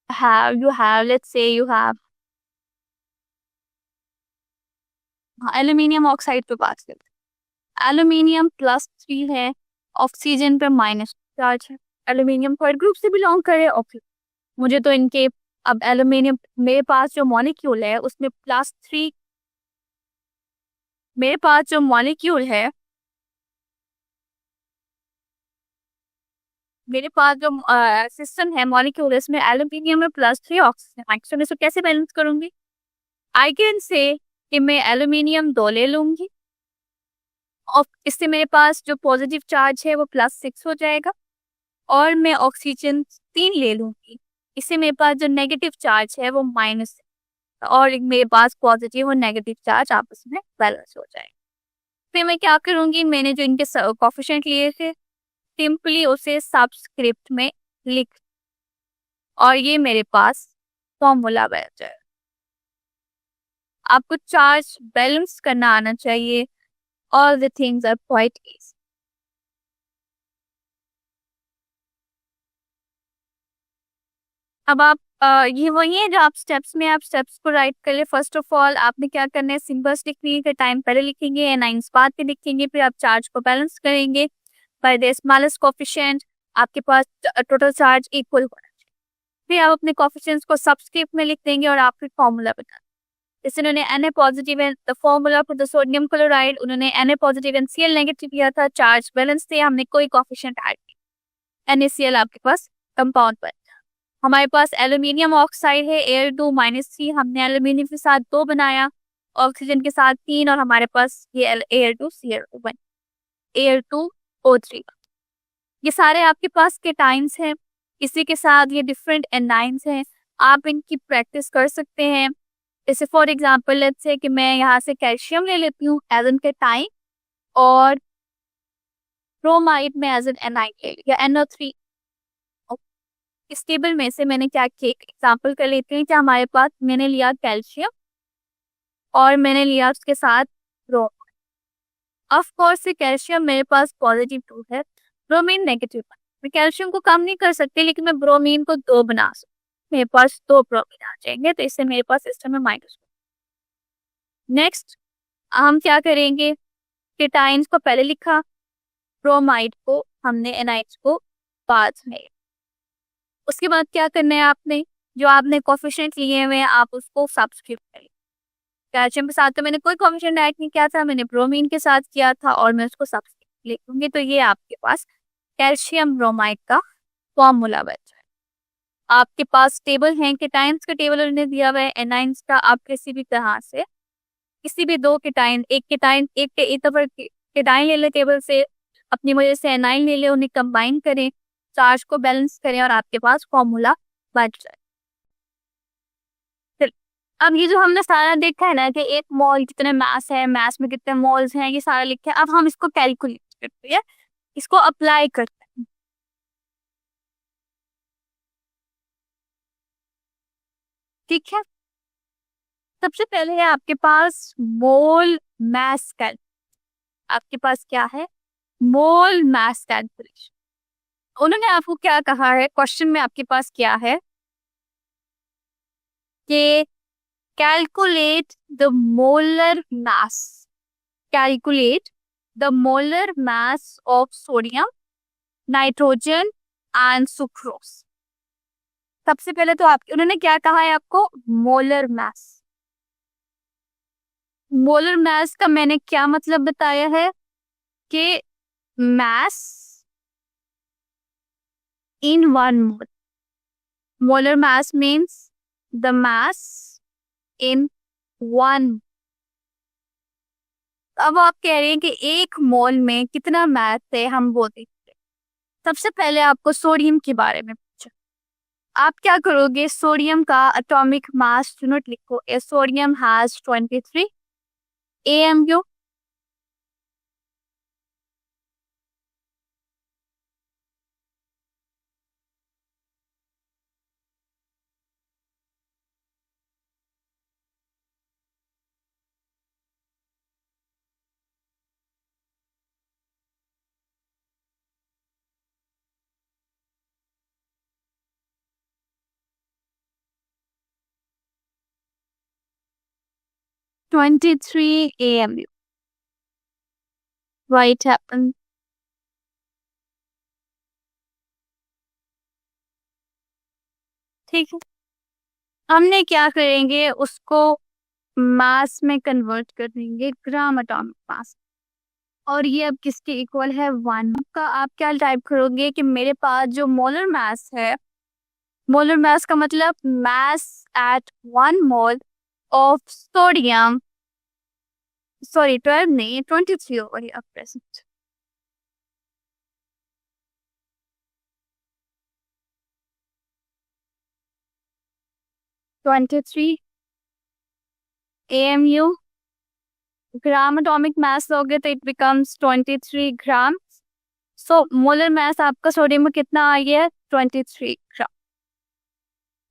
you have एल्यूमिनियम ऑक्साइड पे बात करते हैं। एल्यूमिनियम +3 है, ऑक्सीजन पे -2 चार्ज है। एल्यूमिनियम थर्ड ग्रुप से बिलोंग करे, ओके, मुझे तो इनके, अब एल्यूमिनियम मेरे पास जो मॉलिक्यूल है उसमें +3, मेरे पास जो मॉलिक्यूल है, मेरे पास जो सिस्टम है मॉलिक्यूल, इसमें एल्यूमिनियम में +3 ऑक्सीजन, मैं इसको कैसे बैलेंस करूंगी, आई कैन से कि मैं एल्यूमिनियम 2 ले लूंगी और इससे मेरे पास जो पॉजिटिव चार्ज है वो +6 हो जाएगा, और मैं ऑक्सीजन 3 ले लूंगी, इससे मेरे पास जो नेगेटिव चार्ज है वो -। और एक मेरे पास पॉजिटिव और नेगेटिव चार्ज आपस में बैलेंस हो जाए। फिर मैं क्या करूँगी, मैंने जो इनके कोफिशिएंट लिए थे सिंपली उसे सबस्क्रिप्ट में लिख और ये मेरे पास फॉर्मूला बन जाए। आपको चार्ज बैलेंस करना आना चाहिए। All the things are quite easy. अब आप ये वही है जो आप स्टेप्स में आप स्टेप्स को राइट कर ले। फर्स्ट ऑफ ऑल आपने क्या करना है, सिंबल्स लिखनी है, टाइम पहले लिखेंगे, एनाइंस बाद में लिखेंगे, फिर आप चार्ज को बैलेंस करेंगे बाय द स्मॉलेस्ट कोफिशिएंट। आपके पास टोटल चार्ज इक्वल होना चाहिए। फिर आप अपने कोफिशिएंट्स को सबस्क्रिप्ट में लिख देंगे और आप फिर फॉर्मूला बना। जैसे उन्होंने Na positive and the formula for the sodium chloride, उन्होंने Na positive and Cl negative लिया था, चार्ज बैलेंस थे, हमने कोई कोफिशिएंट ऐड किया, NaCl आपके पास कंपाउंड बन। हमारे पास एल्यूमिनियम ऑक्साइड है Al2-3, हमने एल्यूमिनियम के साथ 2 बनाया, ऑक्सीजन के साथ 3 और हमारे पास ये Al2Cl2 बन Al2O3। ये सारे आपके पास केटाइंस हैं, इसी के साथ ये डिफरेंट एनाइंस हैं। आप इनकी प्रैक्टिस कर सकते हैं। जैसे फॉर एग्जांपल लेट्स से कि मैं यहाँ से कैल्शियम ले लेती हूँ एज एन केटाइन और ब्रोमाइड में एज एन एनाइन ले लिया NO3। इस टेबल में से मैंने क्या किया, एक एग्जांपल कर लेते हैं कि हमारे पास मैंने लिया कैल्शियम और मैंने लिया उसके साथ ब्रोमाइड। ऑफ कोर्स कैल्शियम मेरे पास पॉजिटिव 2 है, ब्रोमीन नेगेटिव 1। मैं कैल्शियम को कम नहीं कर सकती लेकिन मैं ब्रोमीन को 2 बना सकती, मेरे पास 2 ब्रोमीन आ जाएंगे, तो इससे मेरे पास सिस्टम में -1। नेक्स्ट हम क्या करेंगे, केटाइंस को पहले लिखा, ब्रोमाइड को हमने एनाइंस को बाद में। उसके बाद क्या करना है, आपने जो आपने कोफिशिएंट लिए हुए हैं आप उसको सब्स्क्रिप्ट करें। कैल्शियम के साथ तो मैंने कोई कोफिशिएंट ऐड नहीं किया था, मैंने ब्रोमीन के साथ किया था और मैं उसको सब्स्क्रिप्ट लिखूंगी, तो ये आपके पास कैल्शियम ब्रोमाइड का फॉर्मूला बन जाए। आपके पास टेबल है, केटाइंस का टेबल उन्होंने दिया हुआ है, एनाइंस का। आप किसी भी तरह से किसी भी 2 केटाइन, एक केटाइन एक केटाइन ले ले टेबल से, अपनी वजह से एनाइन ले ले, उन्हें कंबाइन करें, चार्ज को बैलेंस करें और आपके पास फॉर्मूला बच जाए। चलिए, अब ये जो हमने सारा देखा है ना कि एक मोल कितने मास है, मास में कितने मोल्स हैं, ये सारा लिखा है। अब हम इसको कैलकुलेट करते हैं, इसको अप्लाई करते हैं। ठीक है, सबसे पहले है आपके पास मोल मास कैल। आपके पास क्या है, मोल मास कैलकुलेशन। उन्होंने आपको क्या कहा है, क्वेश्चन में आपके पास क्या है कि calculate the molar mass, calculate the molar mass of sodium, nitrogen and sucrose. सबसे पहले तो आप उन्होंने क्या कहा है आपको, मोलर मास। मोलर मास का मैंने क्या मतलब बताया है कि मास in 1 mole. Molar mass means the mass in 1। अब आप कह रहे हैं कि 1 मोल में कितना मास है, हम वो देखते हैं। सबसे पहले आपको सोडियम के बारे में पूछा, आप क्या करोगे, सोडियम का एटॉमिक मास यूनिट लिखो। Sodium has 23 AMU। (23 AMU). Why it happened? ठीक है, हमने क्या करेंगे, उसको मास में कन्वर्ट कर देंगे, ग्राम एटॉमिक मास। और ये अब किसके इक्वल है, 1 का। आप क्या टाइप करोगे कि मेरे पास जो मोलर मास है, मोलर मास का मतलब mass at 1 mole of sodium, sorry 12 नहीं 23 over here present. AMU, gram atomic mass लोगे तो it becomes 23 gram. So molar mass आपका सोडियम में कितना आ गया है? 23 ग्राम।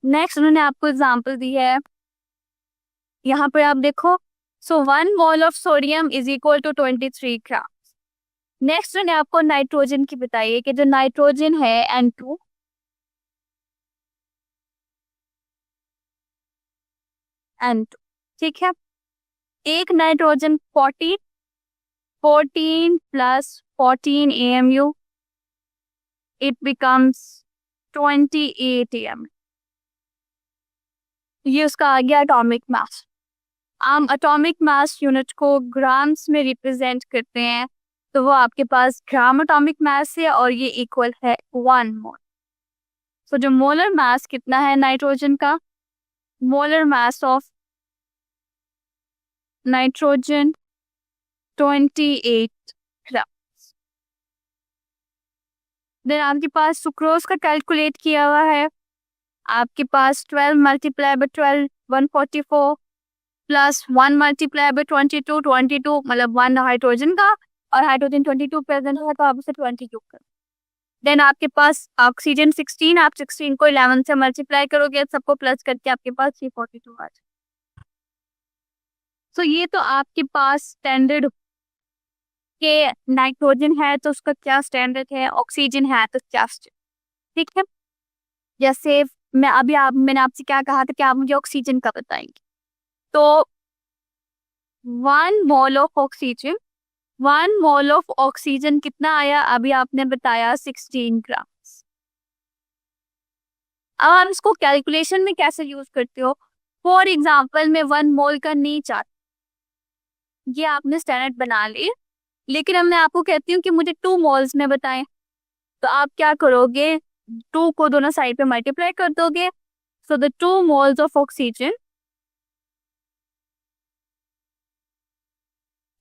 नेक्स्ट उन्होंने आपको एग्जांपल दी है, यहाँ पर आप देखो, so 1 mole of sodium is equal to 23 gram. Next उन्होंने आपको नाइट्रोजन की बताई है कि जो नाइट्रोजन है N2, ठीक है, एक nitrogen 14 plus 14 AMU, it becomes 28 AMU। ये उसका आ गया एटॉमिक मास। हम एटॉमिक मास यूनिट को ग्राम्स में रिप्रेजेंट करते हैं, तो वो आपके पास ग्राम एटॉमिक मास है और ये इक्वल है 1 मोल। सो जो मोलर मास कितना है नाइट्रोजन का? Molar mass of nitrogen 28 gram. Then आपके पास सुक्रोज का कैलकुलेट किया हुआ है, आपके पास 12 multiply by 12 144 plus 1 multiply by 22 22, मतलब 1 हाइड्रोजन का और हाइड्रोजन 22 प्रेजेंट है तो आप उसे 22 कर। देन आपके पास ऑक्सीजन 16, आप 16 को 11 से मल्टीप्लाई करोगे, सबको प्लस करके आपके पास 342 आ जाए। तो ये तो आपके पास स्टैंडर्ड के नाइट्रोजन है तो उसका क्या स्टैंडर्ड है, ऑक्सीजन है तो क्या स्टैंडर्ड, ठीक है। जैसे मैंने आपसे क्या कहा था कि आप मुझे ऑक्सीजन का बताएंगे, तो 1 मोल ऑफ ऑक्सीजन कितना आया? अभी आपने बताया 16 ग्राम। अब आप इसको कैलकुलेशन में कैसे यूज करते हो? फॉर एग्जाम्पल मैं 1 मोल का नहीं चाहती, ये आपने स्टैंडर्ड बना ली, लेकिन अब मैं आपको कहती हूँ कि मुझे 2 मोल्स में बताएं, तो आप क्या करोगे? 2 को दोनों साइड पे मल्टीप्लाई कर दोगे। So the 2 moles of oxygen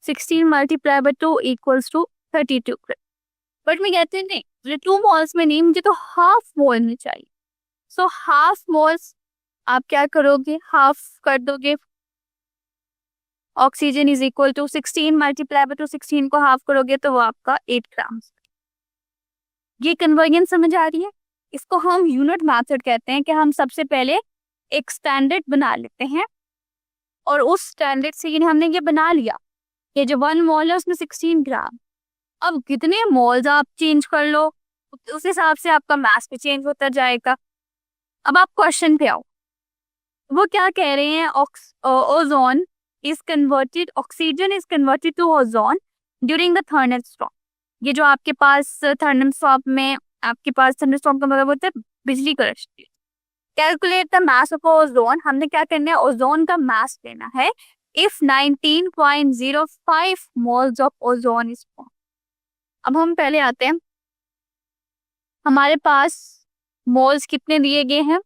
16 multiply by 2 equals to 32। But मैं कहती हूँ नहीं, मुझे 2 मोल्स में नहीं, मुझे तो हाफ मोल में चाहिए। सो हाफ मोल्स आप क्या करोगे? हाफ कर दोगे। Oxygen is equal to 16 multiply by 2, 16 को हाफ करोगे तो वो आपका 8 ग्राम। ये कन्वर्जन समझ आ रही है? इसको हम यूनिट मेथड कहते हैं कि हम सबसे पहले एक स्टैंडर्ड बना लेते हैं और उस स्टैंडर्ड से हमने ये बना लिया, ये जो 1 मोल है उसमें 16 ग्राम। अब कितने मोल्स आप चेंज कर लो उस हिसाब से आपका मास भी चेंज होता जाएगा। अब आप क्वेश्चन पे आओ, वो क्या कह रहे हैं? Ozone is converted, oxygen is converted to ozone during the thunderstorm. ये जो आपके पास थंडरस्टॉर्म में, आपके पास थंडरस्टॉर्म का मतलब होता है बिजली करती है। Calculate the mass of ozone, हमने क्या करना है? ओजोन का मास लेना है। If 19.05 moles of ozone is form. अब हम पहले आते हैं, हमारे पास मोल्स कितने दिए गए हैं?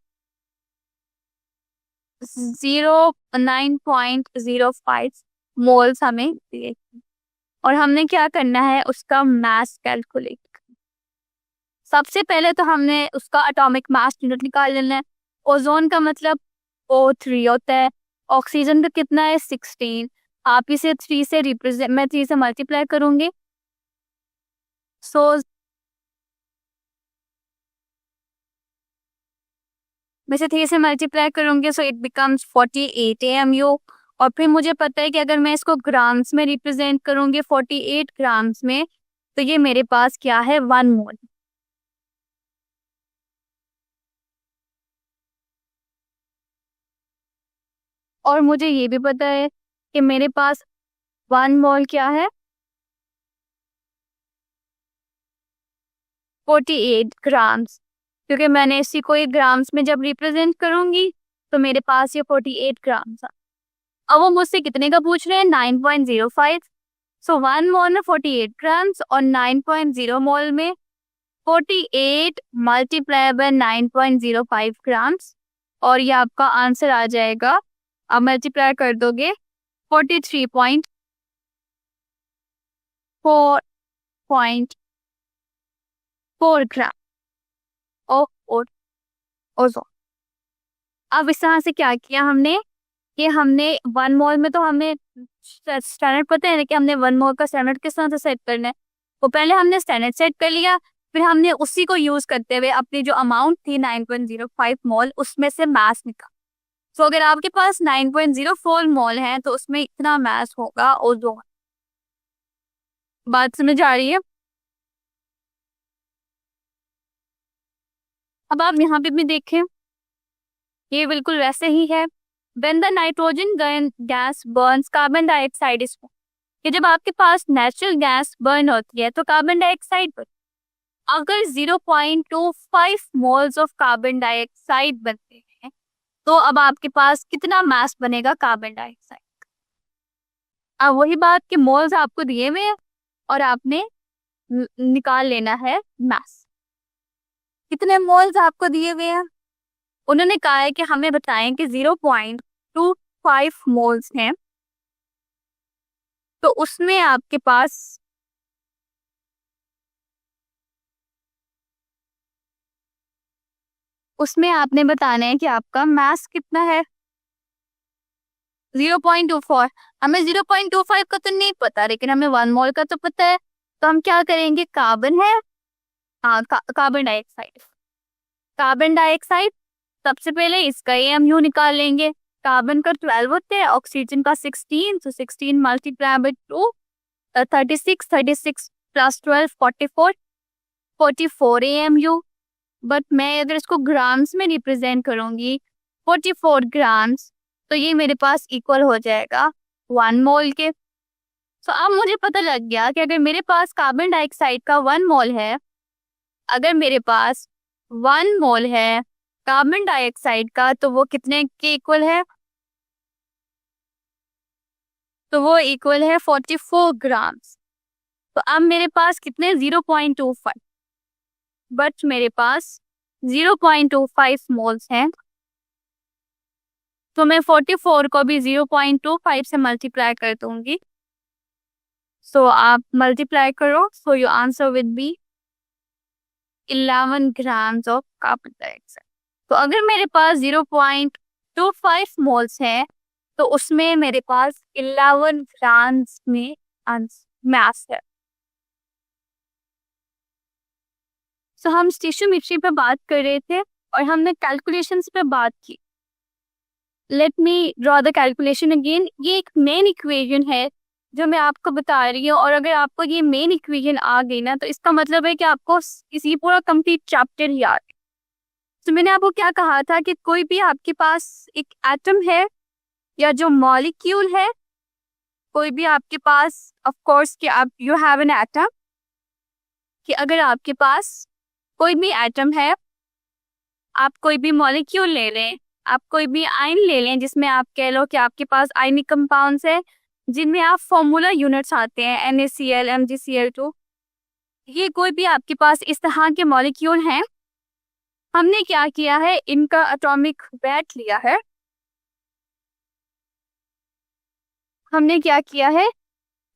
9.05 मोल्स हमें दिए, और हमने क्या करना है? उसका मास कैलकुलेट। सबसे पहले तो हमने उसका एटॉमिक मास यूनिट निकाल लेना है। ओजोन का मतलब O3 होता है, ऑक्सीजन का कितना है? 16। आप इसे 3 से रिप्रेजेंट, मैं 3 से मल्टीप्लाई करूंगी, सो मैं से 3 से मल्टीप्लाई करूंगी, सो इट बिकम्स 48 AMU। और फिर मुझे पता है कि अगर मैं इसको ग्राम्स में रिप्रेजेंट करूंगी 48 ग्राम्स में, तो ये मेरे पास क्या है? 1 मोल। और मुझे ये भी पता है कि मेरे पास 1 मोल क्या है? 48 ग्राम्स, क्योंकि मैंने इसी को एक ग्राम्स में जब रिप्रेजेंट करूंगी तो मेरे पास ये 48 ग्राम्स है। अब वो मुझसे कितने का पूछ रहे हैं? 9.05। सो 1 मोल में 48 ग्राम्स और 9.0 मोल में 48 मल्टीप्लाई बाय 9.05 ग्राम्स, और ये आपका आंसर आ जाएगा। अब मल्टीप्लाई कर दोगे 43.4 ग्राम ऑफ ओजोन। अब इस तरह से क्या किया हमने कि हमने 1 मोल में तो हमें स्टैंडर्ड पता है ना कि हमने 1 मोल का स्टैंडर्ड किस तरह से सेट करना है। तो पहले हमने स्टैंडर्ड सेट कर लिया, फिर हमने उसी को यूज करते हुए अपनी जो अमाउंट थी 9.05 मोल उसमें से मास निकाला। तो अगर आपके पास 9.04 मोल है तो उसमें इतना मास होगा ओजोन। बात समझ आ रही है? अब आप यहाँ पे भी देखें, ये बिल्कुल वैसे ही है। When the nitrogen gas burns, carbon dioxide is कि जब आपके पास नेचुरल गैस बर्न होती है तो कार्बन डाइऑक्साइड बनता है। अगर 0.25 मोल्स ऑफ कार्बन डाइऑक्साइड बनते हैं तो अब आपके पास कितना मास बनेगा कार्बन डाइऑक्साइड का। अब वही बात कि मोल्स आपको दिए हुए हैं और आपने निकाल लेना है मास। कितने मोल्स आपको दिए हुए हैं? उन्होंने कहा है कि हमें बताएं कि 0.25 मोल्स हैं, तो उसमें आपके पास आपने बताना है कि आपका मास कितना है। 0.24, हमें 0.25 का तो नहीं पता, लेकिन हमें 1 मोल का तो पता है। तो हम क्या करेंगे, कार्बन है, हाँ कार्बन डाइऑक्साइड। कार्बन डाइऑक्साइड सबसे पहले इसका AMU निकाल लेंगे। कार्बन का 12 होता है, ऑक्सीजन का 16, तो 16 multiply by 2 36 plus 12 44 AMU। But मैं अगर इसको ग्राम्स में रिप्रेजेंट करूंगी 44 ग्राम्स, तो ये मेरे पास इक्वल हो जाएगा 1 मोल के। तो अब मुझे पता लग गया कि अगर मेरे पास कार्बन डाइऑक्साइड का 1 मोल है, अगर मेरे पास 1 मोल है कार्बन डाइऑक्साइड का, तो वो कितने के इक्वल है? तो वो इक्वल है 44 ग्राम्स। तो अब मेरे पास कितने 0.25, बट मेरे पास 0.25 मोल्स हैं। तो मैं 44 को भी 0.25 से मल्टीप्लाई कर दूंगी। सो आप मल्टीप्लाई करो, so your answer will be 11 grams of carbon dioxide. तो अगर मेरे पास 0.25 मोल्स है तो उसमें मेरे पास 11 ग्राम्स में मास है। सो हम स्टोइचियोमेट्री पे बात कर रहे थे और हमने कैलकुलेशंस पे बात की। Let me draw the calculation again. ये एक मेन इक्वेशन है जो मैं आपको बता रही हूँ, और अगर आपको ये मेन इक्वेशन आ गई ना तो इसका मतलब है कि आपको इसी पूरा कंप्लीट चैप्टर याद है। तो मैंने आपको क्या कहा था कि कोई भी आपके पास एक एटम है या जो मॉलिक्यूल है, कोई भी आपके पास, ऑफ कोर्स कि आप यू हैव एन एटम, कि अगर आपके पास कोई भी एटम है, आप कोई भी मॉलिक्यूल ले लें, आप कोई भी आयन ले लें जिसमें आप कह लो कि आपके पास आयनिक कंपाउंड्स है जिनमें आप फॉर्मूला यूनिट्स आते हैं NaCl MgCl2, ये कोई भी आपके पास इस तरह के मॉलिक्यूल हैं। हमने क्या किया है, इनका एटॉमिक वेट लिया है। हमने क्या किया है,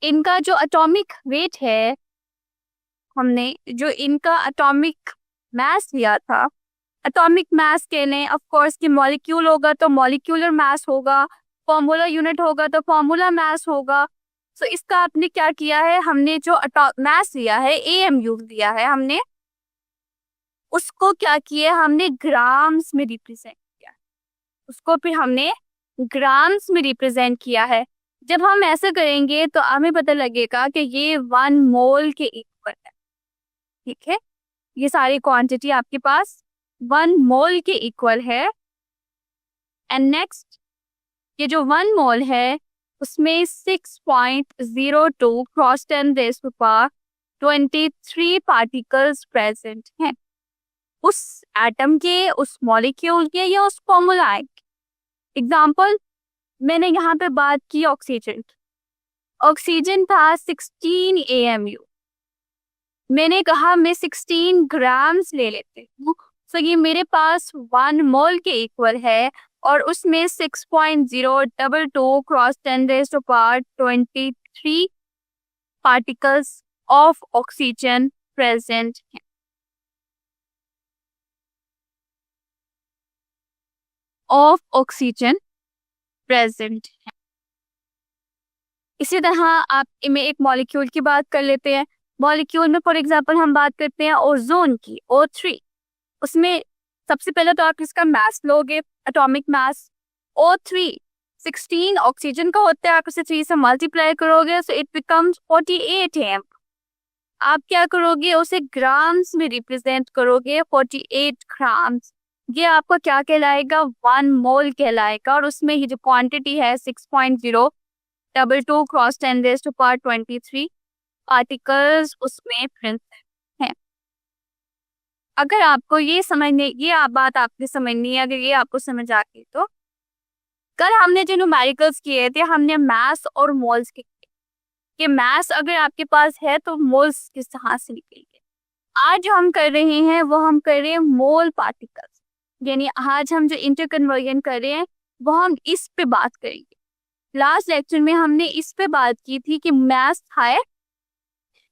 इनका जो एटॉमिक वेट है, हमने जो इनका एटॉमिक मास लिया था, एटॉमिक मास के लिए ऑफ कोर्स कि मॉलिक्यूल होगा तो मॉलिक्यूलर मास होगा, फॉर्मूला यूनिट होगा तो फॉर्मूला मास होगा। सो इसका आपने क्या किया है, हमने जो मास लिया है AMU लिया है, हमने उसको क्या किया, हमने ग्राम्स में रिप्रेजेंट किया, उसको फिर हमने ग्राम्स में रिप्रेजेंट किया है। जब हम ऐसे करेंगे तो हमें पता लगेगा कि ये 1 मोल के इक्वल है। ठीक है, ये सारी क्वांटिटी आपके पास 1 मोल के इक्वल है। एंड नेक्स्ट, ये जो 1 मोल है उसमें 6.02 क्रॉस 10⁻23 पार्टिकल्स प्रेजेंट हैं, उस एटम के, उस मॉलिक्यूल के या उस फॉर्मूला के। एग्जाम्पल मैंने यहाँ पे बात की ऑक्सीजन। ऑक्सीजन था 16 AMU, मैंने कहा मैं 16 ग्राम्स ले लेते हूँ, तो ये मेरे पास 1 मोल के इक्वल है, और उसमें 6.022 cross 10⁻23 particles of oxygen present हैं। ऑफ ऑक्सीजन प्रेजेंट है। इसी तरह आप में एक मॉलिक्यूल की बात कर लेते हैं। मॉलिक्यूल में फॉर एग्जांपल हम बात करते हैं ओजोन की, O3। उसमें सबसे पहले तो आप इसका मास लोगे, एटॉमिक मास O3 16 ऑक्सीजन का होता है, आप उसे 3 से मल्टीप्लाई करोगे सो इट बिकम्स 48 एम। आप क्या करोगे, उसे ग्राम्स में रिप्रेजेंट करोगे, 48 ग्राम्स। ये आपका क्या कहलाएगा, 1 मोल कहलाएगा। और उसमें ये जो क्वांटिटी है 6.022 क्रॉस 10⁻23 पार्टिकल्स उसमें प्रेजेंट हैं। अगर आपको ये बात आपने समझनी है, अगर ये आपको समझ आ गई तो कल हमने जो न्यूमेरिकल्स किए थे हमने मास और मोल्स के कि मास अगर आपके पास है तो मोल्स किस तरह से निकलेंगे। आज जो हम कर रहे हैं वो हम कर रहे हैं मोल पार्टिकल्स, यानी आज हम जो इंटरकन्वर्जन कर रहे हैं वो हम इस पे बात करेंगे। लास्ट लेक्चर में हमने इस पे बात की थी कि मास है,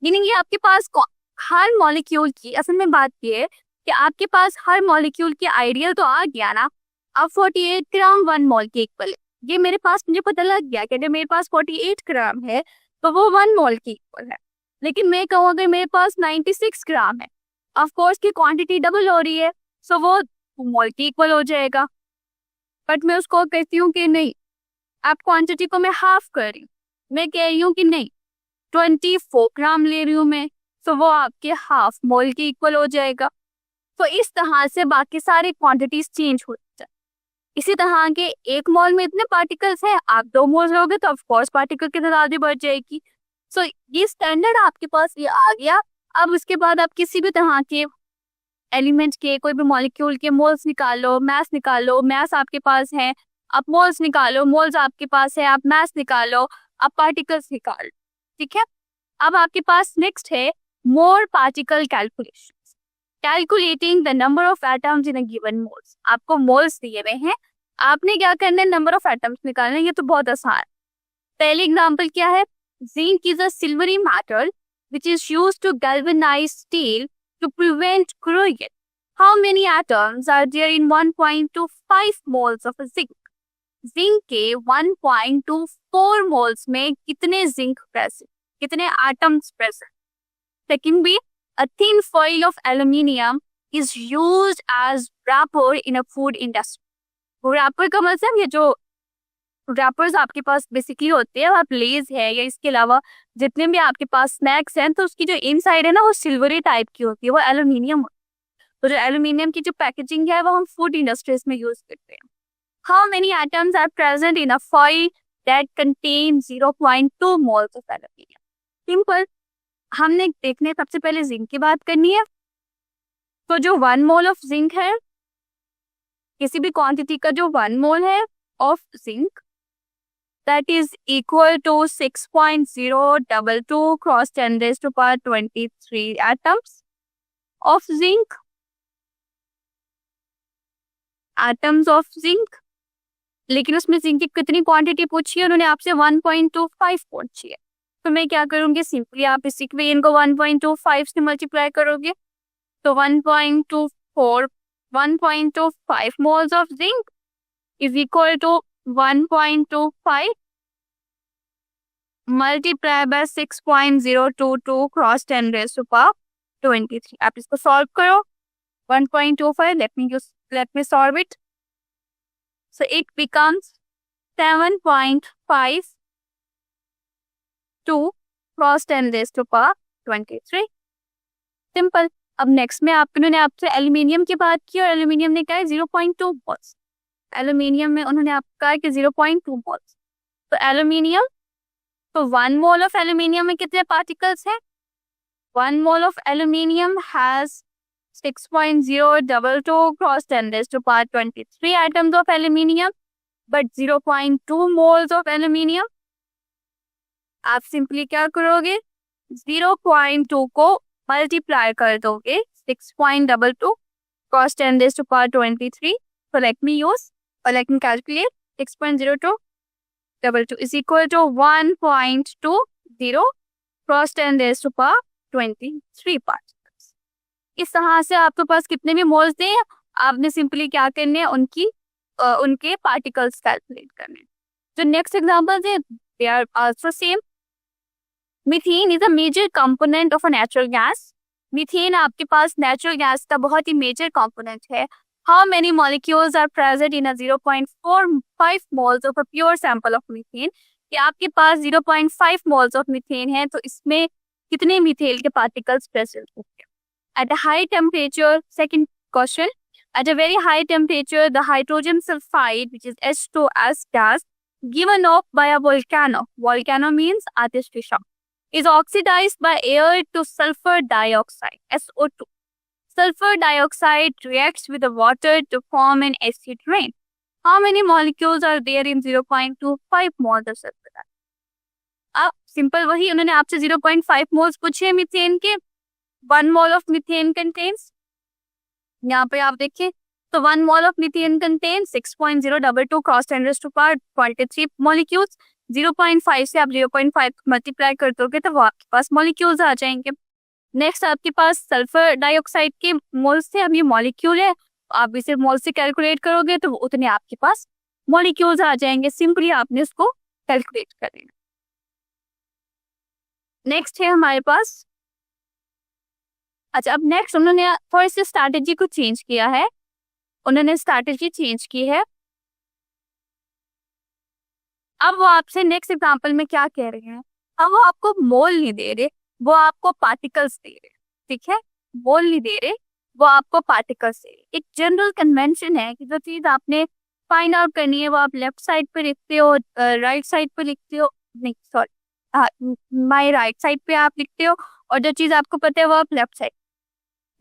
यानी ये आपके पास हर मॉलिक्यूल की असल में बात ये है कि आपके पास हर मॉलिक्यूल की आइडियल तो आ गया ना। अब 48 ग्राम 1 मोल के इक्वल है। ये मेरे पास मुझे पता लग गया कि अगर मेरे पास 48 ग्राम है तो वो 1 मोल के इक्वल है। लेकिन मैं कहूँ अगर मेरे पास 96 ग्राम है, ऑफ कोर्स की क्वांटिटी डबल हो रही है, सो वो मोल के इक्वल हो जाएगा। बट मैं उसको कहती हूँ कि नहीं, आप क्वांटिटी को मैं हाफ कर रही हूँ, मैं कह रही हूँ कि नहीं 24 ग्राम ले रही हूँ मैं, तो वो आपके हाफ मोल के इक्वल हो जाएगा। तो इस तरह से बाकी सारी क्वांटिटीज चेंज हो जाए। इसी तरह के 1 मोल में इतने पार्टिकल्स हैं, आप 2 मोल लोगे तो ऑफ कोर्स पार्टिकल की तादाद भी बढ़ जाएगी। सो ये स्टैंडर्ड आपके पास ये आ गया। अब उसके बाद आप किसी भी तरह के एलिमेंट के कोई भी मॉलिक्यूल के मोल्स निकालो, मास निकालो, मास आपके पास है, आप मोल्स निकालो, मोल्स आपके पास है, आप मास निकालो, आप पार्टिकल्स निकालो। ठीक है, अब आपके पास नेक्स्ट है more particle calculation, calculating the number of atoms in a given moles. आपको मोल्स दिए हुए हैं, आपने क्या करना है, नंबर ऑफ एटम्स निकालना है। ये तो बहुत आसान है। पहली एग्जांपल क्या है, zinc is a silvery metal which is used to galvanize steel to prevent corrosion. How many atoms are there in 1.25 moles of a zinc? Zinc के 1.24 मोल्स में कितने जिंक प्रेजेंट, कितने एटम्स प्रेजेंट। सेकंड भी, a thin foil of aluminium is used as wrapper in a food industry. वो wrapper का मतलब ये जो रैपर्स आपके पास बेसिकली होते हैं, आप लेज है या इसके अलावा जितने भी आपके पास स्नैक्स हैं, तो उसकी जो इनसाइड है ना वो सिल्वरी टाइप की होती है, वो एल्यूमिनियम। तो जो एल्यूमिनियम की जो पैकेजिंग है वो हम फूड इंडस्ट्रीज में यूज करते हैं। How many atoms are present in a foil that contain 0.2 moles of aluminium. Simple, हमने देखने सबसे पहले जिंक की बात करनी है। तो जो 1 मोल ऑफ जिंक है, किसी भी क्वांटिटी का जो 1 मोल है of zinc, that is equal to 6.022 cross 10⁻23 atoms of zinc. Atoms of zinc. लेकिन उसमें जिंक की कितनी क्वांटिटी पूछी है, उन्होंने आपसे 1.25 पूछी है। तो मैं क्या करूंगी, सिंपली आप इस इक्वेशन को 1.25 से मल्टीप्लाई करोगे तो 1.25 moles of zinc is equal to 1.25 multiplied by 6.022 cross 10⁻23। आप इसको सॉल्व करो। 1.25, let me solve it. So it becomes 7.52 cross 10⁻23। Simple. अब नेक्स्ट में उन्होंने आपसे एल्यूमिनियम की बात की और एल्यूमिनियम ने कहा है 0.2 मोल्स। एल्यूमिनियम में उन्होंने आपको कहा कि 0.2 मोल्स। तो एल्यूमिनियम, तो 1 मोल ऑफ एल्यूमिनियम में कितने पार्टिकल्स हैं? 1 mole of aluminium has 6.022 cross 10⁻23 atoms of aluminium, but 0.2 moles of aluminium. आप सिंपली क्या करोगे, 0.2 को मल्टीप्लाई कर दोगे 6.22 cross 10⁻23। So let me use or let me calculate 6.0222 is equal to 1.20 cross 10⁻23 particles। इस तरह से आपके पास कितने भी मोल्स दें, आपने सिंपली क्या करने हैं, उनके पार्टिकल्स कैलकुलेट करने। जो नेक्स्ट एग्जांपल्स है they are also same. Methane is a major component of a natural gas. Methane आपके पास नेचुरल गैस का बहुत ही मेजर कंपोनेंट है. How many molecules are present in a 0.45 moles of a pure sample of methane. कि आपके पास 0.5 moles of methane है, तो इसमें कितने मीथेन के पार्टिकल्स प्रेजेंट होंगे. At a high temperature, second question, at a very high temperature the hydrogen sulfide, which is H2S gas, given off by a volcano means Atishtisha, is oxidized by air to sulfur dioxide, SO2. Sulfur dioxide reacts with the water to form an acid rain. How many molecules are there in 0.25 moles of sulfur dioxide? अब simple वही उन्होंने आपसे 0.5 moles पूछे methane के. 1 mole of methane contains, यहाँ पे आप देखिए, तो 1 mole of methane contain 6.022 cross 10⁻23 molecules. 0.5 से आप 0.5 मल्टीप्लाई कर दोगे तो वो आपके पास मॉलिक्यूल्स आ जाएंगे. नेक्स्ट आपके पास सल्फर डाइऑक्साइड के मोल्स थे, अब ये मॉलिक्यूल है, आप इसे मोल से कैलकुलेट करोगे तो उतने आपके पास मॉलिक्यूल्स आ जाएंगे. सिंपली आपने इसको कैलकुलेट कर देना. नेक्स्ट है हमारे पास, अच्छा अब नेक्स्ट उन्होंने थोड़ी सी स्ट्रैटेजी को चेंज किया है. उन्होंने स्ट्रैटेजी चेंज की है. अब वो आपसे नेक्स्ट एग्जांपल में क्या कह रहे हैं, अब वो आपको मोल नहीं दे रहे, वो आपको पार्टिकल्स दे रहे. ठीक है, मोल नहीं दे रहे, वो आपको पार्टिकल्स दे रहे. एक जनरल कन्वेंशन है कि जो चीज आपने फाइंड आउट करनी है वो आप लेफ्ट साइड पे लिखते हो, राइट साइड पे लिखते हो, नहीं सॉरी माय राइट साइड पे आप लिखते हो, और जो चीज आपको पता है वो आप लेफ्ट साइड.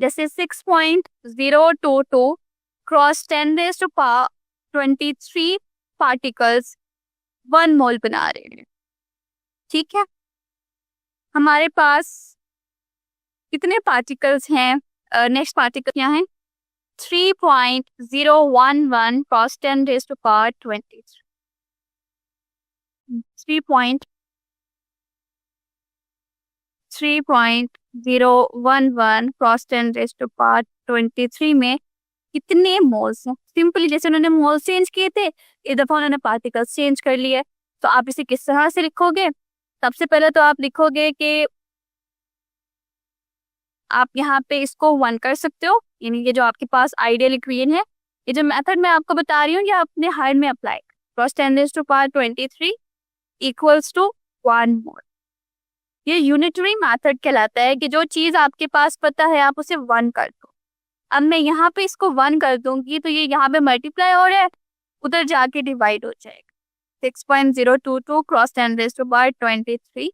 जैसे 6.022 क्रॉस 10⁻23 पार्टिकल्स 1 मोल बना रहे हैं. ठीक है, हमारे पास कितने पार्टिकल्स हैं. नेक्स्ट पार्टिकल क्या है, 3.011 क्रॉस 10⁻23. 3.011 क्रॉस 10⁻23 में कितने मोल्स हैं. सिंपली जैसे उन्होंने मोल्स चेंज किए थे, इस दफा उन्होंने पार्टिकल्स चेंज कर लिए. तो आप इसे किस तरह से लिखोगे, सबसे पहले तो आप लिखोगे कि आप यहाँ पे इसको 1 कर सकते हो, यानी ये जो आपके पास आइडियल इक्वेशन है, ये जो मेथड मैं आपको बता रही हूँ ये अपने हाइड में अप्लाई. क्रॉस 10⁻23 इक्वल्स टू 1 मोल. ये यूनिटरी मेथड कहलाता है कि जो चीज आपके पास पता है आप उसे 1 कर दो. अब मैं यहाँ पे इसको 1 कर दूंगी तो ये यहाँ पे मल्टीप्लाई हो रहा है, उधर जाके डिवाइड हो जाएगा. 6.022 क्रॉस 10⁻23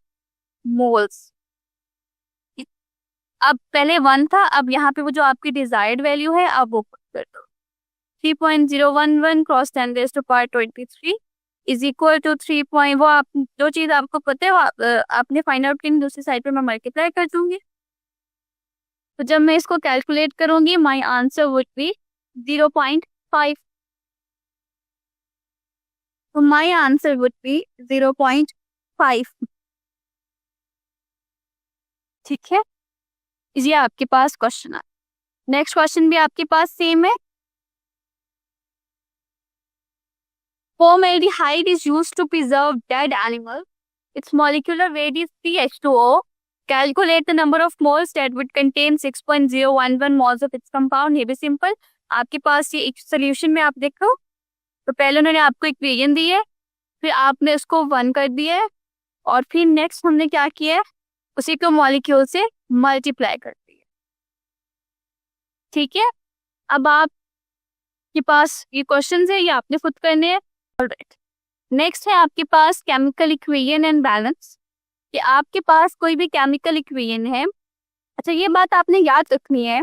मोल्स. अब पहले 1 था, अब यहाँ पे वो जो आपकी डिजायर्ड वैल्यू है आप वो कर दो. 3.011 क्रॉस 10⁻23 इज इक्वल टू 3. वो आप जो चीज आपको पता है वो आपने फाइंड आउट करनी, दूसरी साइड पे मैं मल्टीप्लाई कर दूंगी. तो जब मैं इसको कैलकुलेट करूंगी माय आंसर वुड बी 0.5. तो माय आंसर वुड बी 0.5. ठीक है, ये आपके पास क्वेश्चन है. नेक्स्ट क्वेश्चन भी आपके पास सेम है. Formaldehyde is used to preserve dead animals. Its molecular weight is 3H2O. Calculate the number of moles that would contain 6.011 moles of its compound. ये भी सिंपल, आपके पास ये एक सोल्यूशन में आप देखो, तो पहले उन्होंने आपको इक्वेशन दी है, फिर आपने उसको 1 कर दिया है, और फिर नेक्स्ट हमने क्या किया है, उसी को मॉलिक्यूल से मल्टीप्लाई कर दिया. ठीक है, अब आपके पास ये क्वेश्चन है, ये आपने खुद करने हैं. नेक्स्ट है आपके पास केमिकल इक्वेशन एंड बैलेंस, कि आपके पास कोई भी केमिकल इक्वेशन है. अच्छा ये बात आपने याद रखनी है,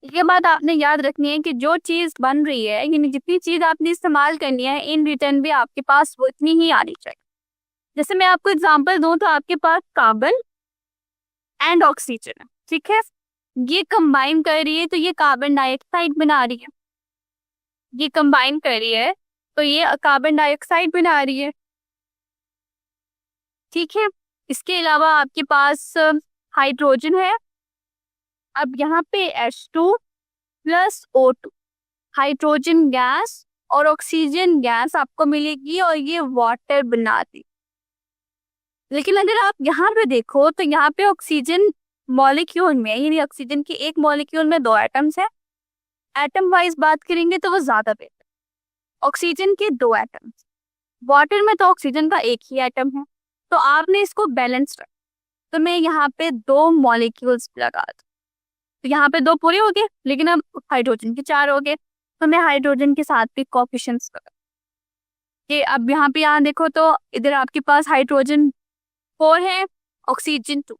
ये बात आपने याद रखनी है कि जो चीज बन रही है, यानी जितनी चीज आपने इस्तेमाल करनी है, इन रिटर्न भी आपके पास वो इतनी ही आनी चाहिए. जैसे मैं आपको एग्जांपल दूं तो आपके पास कार्बन एंड ऑक्सीजन है. ठीक है, ये कंबाइन कर रही है तो ये कार्बन डाइऑक्साइड बना रही है, ये कंबाइन कर रही है तो ये कार्बन डाइऑक्साइड बना रही है. ठीक है, इसके अलावा आपके पास हाइड्रोजन है. अब यहाँ पे H2 plus O2, hydrogen gas और ऑक्सीजन गैस आपको मिलेगी और ये वाटर बना दी। लेकिन अगर आप यहाँ पे देखो तो यहाँ पे ऑक्सीजन मॉलिक्यूल में, यानी ऑक्सीजन के एक मॉलिक्यूल में 2 एटम्स हैं। एटम वाइज बात करेंगे तो वो ज्यादा बेहतर। ऑक्सीजन के 2 एटम्स, वाटर में तो ऑक्सीजन का एक ही एटम है, तो आपने इसको बैलेंस रखा। तो मैं यहाँ पे 2 मॉलिक्यूल्स लगा दूं, तो यहाँ पे 2 पूरे हो गए, लेकिन अब हाइड्रोजन के 4 हो गए, तो मैं हाइड्रोजन के साथ भी कोएफिशिएंट्स लगा कि अब यहाँ देखो तो इधर आपके पास हाइड्रोजन 4 है, ऑक्सीजन 2।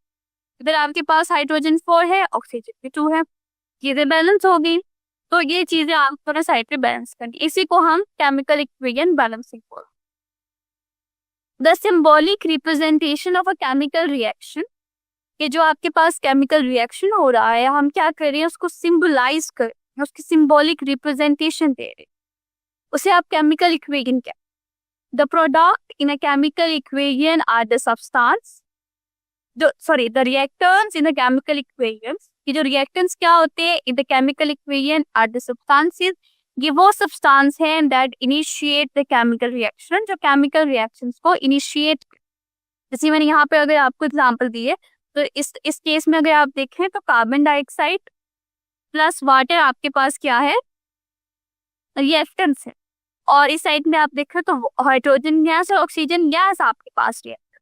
इधर आपके पास हाइड्रोजन 4 है, ऑक्सीजन भी 2 है, चीजें बैलेंस हो गई। तो ये चीजें आप थोड़ा साइड पे बैलेंस करनी, इसी को हम केमिकल इक्वेशन बैलेंसिंग बोलते हैं। The symbolic representation of a chemical reaction, कि जो आपके पास केमिकल रिएक्शन हो रहा है, हम क्या कर रहे हैं, उसको सिंबलाइज कर रहे हैं, उसकी सिंबॉलिक रिप्रेजेंटेशन दे रहे हैं, उसे आप केमिकल इक्वेशन कहते हैं। The product in a chemical equation are the substance, the reactants in the chemical equation, कि जो रिएक्टेंट्स क्या होते हैं in the chemical equation are the substances, ये वो सब्सटेंस हैं that initiate the chemical reaction, जो केमिकल रिएक्शंस को इनिशिएट। जैसे मैंने यहाँ पे अगर आपको एग्जांपल दिए, तो इस केस में अगर आप देखें तो कार्बन डाइऑक्साइड प्लस वाटर आपके पास क्या है, रिएक्टेंट्स है, और इस साइड में आप देखें तो हाइड्रोजन गैस और ऑक्सीजन गैस आपके पास रिएक्टेंट,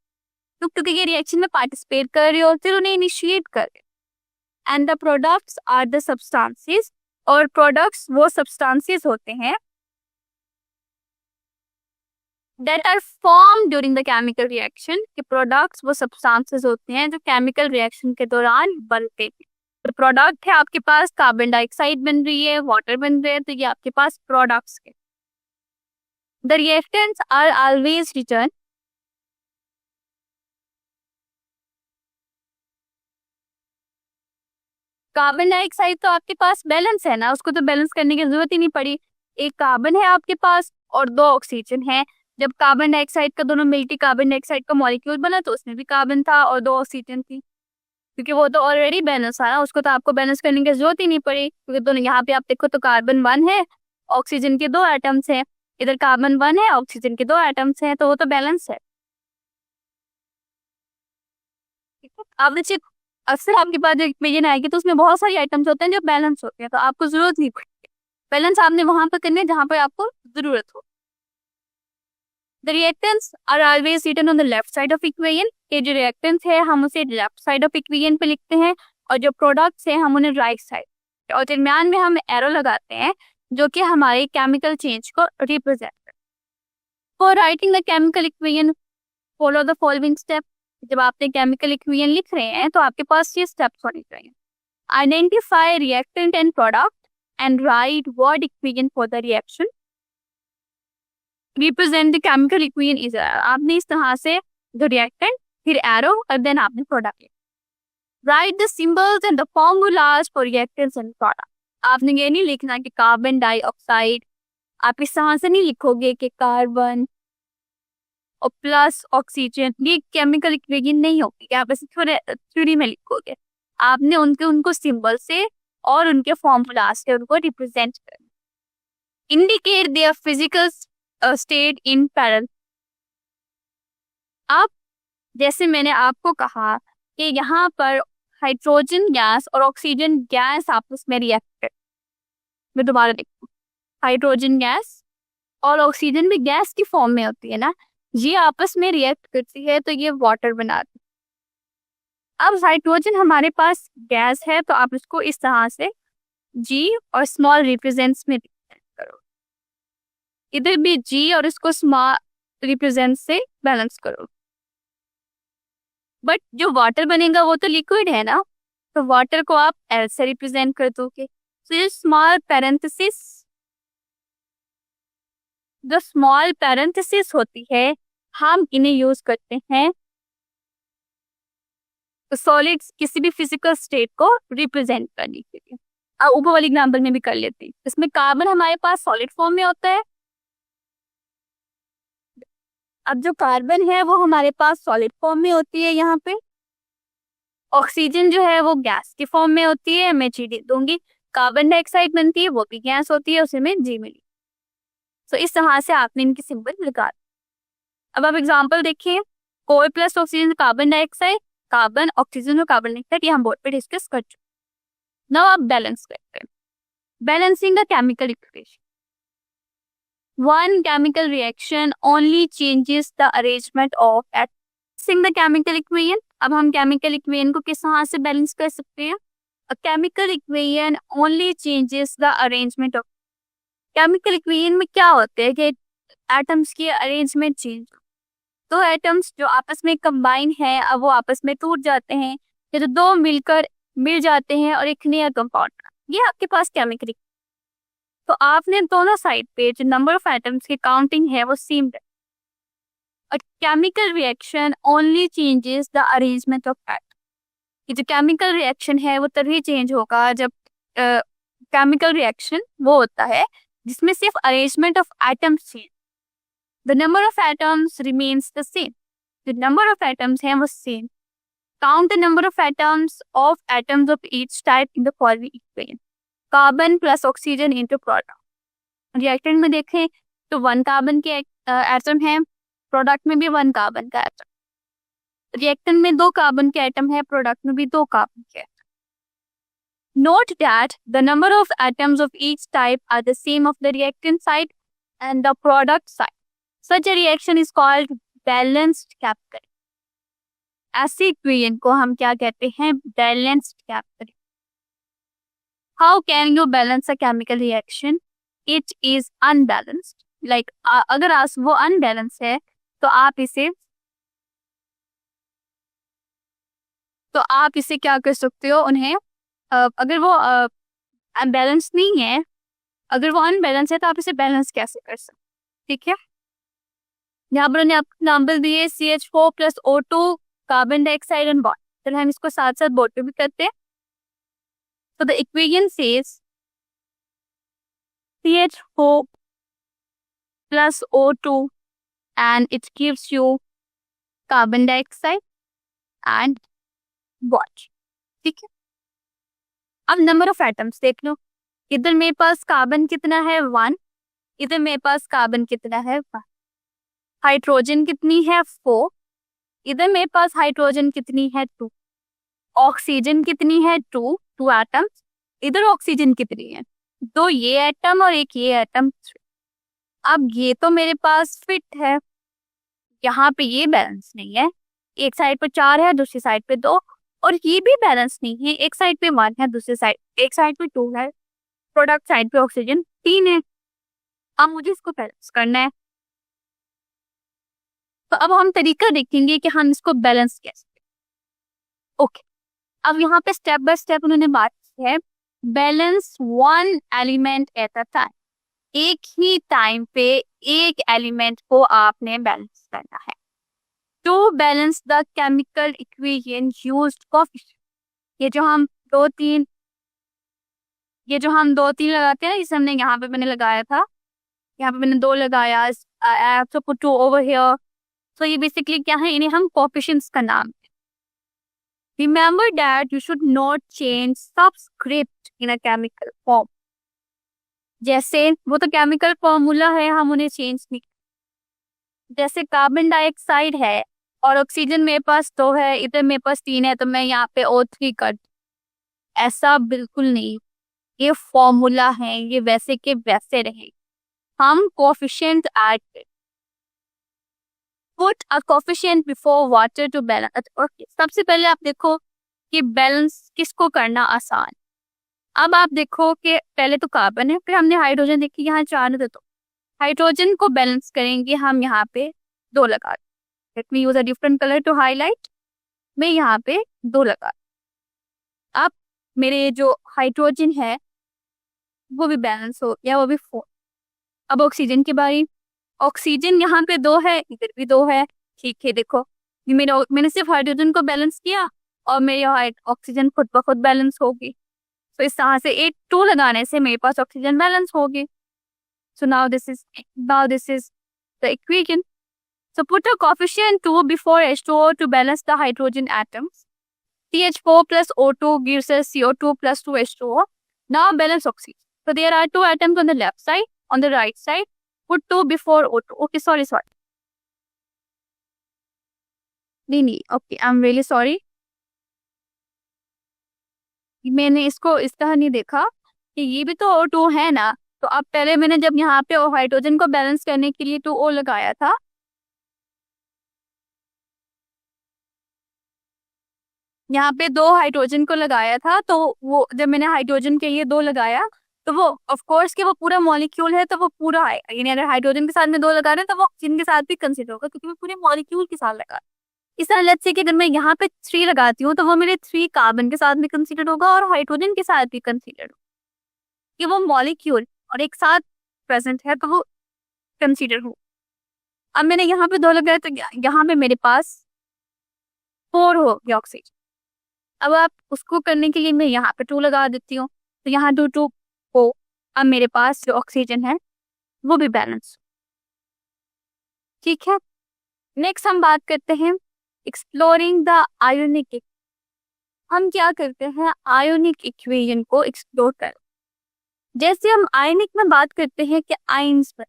तो क्योंकि ये रिएक्शन में पार्टिसिपेट कर रहे होते हैं, उन्हें इनिशिएट कर रहे हैं। And the products are the substances, और प्रोडक्ट्स वो सब्सटेंसेस होते हैं that are formed during the chemical reaction, कि प्रोडक्ट्स वो सब्सटेंसेस होते हैं जो केमिकल रिएक्शन के दौरान बनते हैं। तो प्रोडक्ट है आपके पास, कार्बन डाइऑक्साइड बन रही है, वाटर बन रहे हैं, तो ये आपके पास प्रोडक्ट्स के। The reactants are always written, carbon dioxide तो आपके पास बैलेंस है ना, उसको तो बैलेंस करने की जरूरत ही नहीं पड़ी। एक कार्बन है आपके पास और 2 ऑक्सीजन है। जब कार्बन डाइऑक्साइड का दोनों मिलकर कार्बन डाइऑक्साइड का मॉलिक्यूल बना, तो उसमें भी कार्बन था और 2 ऑक्सीजन थी, क्योंकि वो तो ऑलरेडी बैलेंस है ना, उसको तो आपको बैलेंस करने की जरूरत ही नहीं पड़ी, क्योंकि दोनों यहाँ पे आप देखो तो कार्बन 1 है, ऑक्सीजन के 2 एटम्स हैं, इधर कार्बन 1 है, ऑक्सीजन के 2 एटम्स हैं, तो वो तो बैलेंस है। आप देखिए अक्सर आपके पास जो इक्वेशन आएगी तो उसमें बहुत सारी आइटम्स होते हैं जो बैलेंस होते हैं, तो आपको जरूरत नहीं पड़ती, बैलेंस आपने वहां पर करने जहां पर आपको जरूरत हो। The reactants are always written on the left side of equation, ये जो रिएक्टेंट्स है हम उसे लेफ्ट साइड ऑफ इक्वेशन पे लिखते हैं, और जो प्रोडक्ट्स है हम उन्हें राइट साइड, और दरमियान में हम एरो लगाते हैं जो कि हमारे केमिकल चेंज को रिप्रेजेंट करते हैं। For writing the chemical equation follow the following step, जब आपने केमिकल इक्वेशन लिख रहे हैं तो आपके पास ये स्टेप्स होने चाहिए। Identify reactant and product and right word equation for the reaction, represent the chemical equation is, आपने इस तरह से द रिएक्टेंट, फिर एरो, और देन आपने product. Right the symbols and the formulas for reactants and product, आपने ये नहीं लिखना कि कार्बन डाइऑक्साइड, आप इस तरह से नहीं लिखोगे कि कार्बन और प्लस ऑक्सीजन, ये केमिकल इक्वेशन नहीं होगी, आप ऐसे थोड़े थ्योरी में लिखोगे, आपने उनको सिंबल से और उनके फॉर्मूला से उनको रिप्रेजेंट करना। Indicate their physical state in parallel, अब जैसे मैंने आपको कहा कि यहाँ पर हाइड्रोजन गैस और ऑक्सीजन गैस आपस में रिएक्ट कर, मैं दोबारा लिखूं, हाइड्रोजन गैस और ऑक्सीजन भी गैस की फॉर्म में होती है ना, ये आपस में रिएक्ट करती है तो ये वाटर बनाती है। अब हाइड्रोजन हमारे पास गैस है, तो आप इसको इस तरह से जी और स्मॉल रिप्रेजेंट्स में रिप्रेजेंट करो, इधर भी जी और इसको स्मॉल रिप्रेजेंट से बैलेंस करो। बट जो वाटर बनेगा वो तो लिक्विड है ना, तो वाटर को आप एल से रिप्रेजेंट कर दोगे, तो ये स्मॉल पैरेंथेसिस, जो स्मॉल पैरेंथेसिस होती है हम इन्हें यूज करते हैं सॉलिड्स किसी भी फिजिकल स्टेट को रिप्रेजेंट करने के लिए। अब ऊपर वाली एग्जांपल में भी कर लेते हैं, इसमें कार्बन हमारे पास सॉलिड फॉर्म में होता है, अब जो कार्बन है वो हमारे पास सॉलिड फॉर्म में होती है, यहाँ पे ऑक्सीजन जो है वो गैस की फॉर्म में होती है, मैं जी दे दूंगी, कार्बन डाइऑक्साइड बनती है वो भी गैस होती है, उसे मैं जी मिली। सो इस तरह से आपने इनकी सिंबल लगा दी। अब आप एग्जांपल देखिए, coal plus oxygen carbon dioxide, carbon oxygen और कार्बन डाइऑक्साइड, ये हम बोर्ड पे डिस्कस कर चुके। नाउ आप बैलेंस करते हैं, balancing the chemical equation. One chemical reaction only changes the arrangement of atoms in the chemical equation। अब हम chemical equation को किस तरह से बैलेंस कर सकते हैं? A chemical equation only changes the arrangement of, chemical equation में क्या होता है कि atoms की arrangement change, दो atoms जो आपस में combine है अब वो आपस में टूट जाते हैं, या तो दो मिलकर मिल जाते हैं और एक नया कंपाउंड, ये आपके पास केमिकल। तो आपने दोनों साइड पे जो नंबर ऑफ एटम्स की काउंटिंग है वो सेम है। और chemical reaction only changes the arrangement of atom, ये जो केमिकल रिएक्शन है वो तभी चेंज होगा जब केमिकल रिएक्शन वो होता है जिसमें सिर्फ arrangement of atoms change, the number of atoms remains the same, जो नंबर ऑफ एटम्स हैं वो same. Count the number of atoms of each type in the following equation, carbon plus oxygen into product. Reactant में देखें तो 1 carbon के atom है, product में भी 1 कार्बन का एटम। रिएक्टेंट में 2 कार्बन के एटम है, प्रोडक्ट में भी 2 कार्बन के atom. Note that the number of atoms of each type are the same of the reactant side and the product side. Such a reaction is called balanced chemical. ऐसी equation को हम क्या कहते हैं? Balanced chemical. How can you balance a chemical reaction? It is unbalanced. Like अगर वो unbalanced है तो आप इसे क्या कर सकते हो? उन्हें अगर वो unbalanced नहीं है, अगर वो unbalanced है तो आप इसे बैलेंस कैसे कर सकते? ठीक है, यहाँ पर उन्हें एग्जाम्पल दिए CH4 plus O2 carbon dioxide and bond, तो हम इसको साथ साथ बोर्ड पे भी करते हैं। So the equation says CH4 plus O2 and it gives you carbon dioxide and water। ठीक है, अब नंबर ऑफ एटम्स देख लो, इधर मेरे पास कार्बन कितना है 1, इधर मेरे पास कार्बन कितना है 1, हाइड्रोजन कितनी है 4, इधर मेरे पास हाइड्रोजन कितनी है 2, ऑक्सीजन कितनी है 2 एटम्स, इधर ऑक्सीजन कितनी है 2 ये एटम और एक ये एटम 3। अब ये तो मेरे पास फिट है, यहाँ पे ये बैलेंस नहीं है, एक साइड पे 4 है दूसरी साइड पे 2, और ये भी बैलेंस नहीं है, एक साइड पे 1 है दूसरी साइड एक साइड पे 2 है, प्रोडक्ट साइड पे ऑक्सीजन 3 है। अब मुझे इसको बैलेंस करना है, तो अब हम तरीका देखेंगे कि हम इसको बैलेंस कैसे। ओके, अब यहाँ पे स्टेप बाय स्टेप उन्होंने बात की है, balance 1 element at a time, एक ही टाइम पे एक एलिमेंट को आपने बैलेंस करना है। To balance the chemical equation used coefficient, ये जो हम 2-3 लगाते हैं, इसे हमने यहाँ पे मैंने लगाया था, यहाँ पे मैंने 2 लगाया, I have to put 2 over here. तो ये बेसिकली क्या है, इन्हें हम कोएफिशिएंट्स का नाम है। Remember that you should not change subscript in a chemical form। जैसे वो तो केमिकल फॉर्मूला है, हम उन्हें चेंज नहीं, जैसे कार्बन डाइऑक्साइड है और ऑक्सीजन मेरे पास 2 है, इधर मेरे पास 3 है, तो मैं यहाँ पे O3 कर, ऐसा बिल्कुल नहीं, ये फॉर्मूला है, ये वैसे के वैसे रहे। हम कोएफिशिएंट ऐड करें, put a coefficient before water to balance. Okay, सबसे पहले आप देखो कि बैलेंस किसको करना आसान। अब आप देखो कि पहले तो कार्बन है, फिर हमने हाइड्रोजन देखी, यहाँ 4 है, तो हाइड्रोजन को बैलेंस करेंगे हम यहाँ पे 2 लगा, let me use a different colour to highlight, मैं यहाँ पे 2 लगा। अब मेरे जो हाइड्रोजन है वो भी बैलेंस हो गया, वो भी 4। अब ऑक्सीजन की बारी, ऑक्सीजन यहाँ पे 2 है, इधर भी 2 है, ठीक है। देखो मैंने सिर्फ हाइड्रोजन को बैलेंस किया और मेरी ऑक्सीजन खुद ब खुद बैलेंस होगी। तो इस तरह से 2 लगाने से मेरे पास ऑक्सीजन बैलेंस होगी। So now this is the equation. So put a coefficient 2 before H2O to balance the hydrogen atoms. CH4 plus O2 gives us CO2 plus 2H2O. Now balance oxygen. So there are 2 atoms on the left side, on the right side, put 2 before O2. Okay, sorry. नहीं, okay, I'm really sorry. मैंने इसको इस तरह नहीं देखा कि ये भी तो O2 है ना, तो अब पहले मैंने जब यहाँ पे हाइड्रोजन को बैलेंस करने के लिए 2O लगाया था, यहाँ पे 2 हाइड्रोजन को लगाया था, तो वो जब मैंने हाइड्रोजन के लिए 2 लगाया, तो वो ऑफ कोर्स कि वो पूरा मॉलिक्यूल है, तो वो पूरा आएगा। यानी अगर हाइड्रोजन के साथ में 2 लगा रहे हैं तो वो ऑक्सीजन के साथ भी कंसीडर होगा, क्योंकि मैं पूरे मॉलिक्यूल के साथ लगा। इस तरह लेट्स से कि अगर मैं यहाँ पे 3 लगाती हूँ तो वो मेरे 3 कार्बन के साथ भी कंसीडर होगा और हाइड्रोजन के साथ भी कंसीडर होगा, कि वो मॉलिक्यूल और एक साथ प्रेजेंट है, तो वो कंसीडर हो। अब मैंने यहाँ पे 2 लगाया, तो यहाँ पे मेरे पास 4 हो गया ऑक्सीजन। अब आप उसको करने के लिए मैं यहाँ पे 2 लगा देती हूँ, तो यहाँ 2 हो। अब मेरे पास जो ऑक्सीजन है वो भी बैलेंस। ठीक है, नेक्स्ट हम बात करते हैं एक्सप्लोरिंग द आयोनिक। हम क्या करते हैं, आयोनिक इक्वेशन को एक्सप्लोर कर। जैसे हम आयनिक में बात करते हैं कि आयन्स पर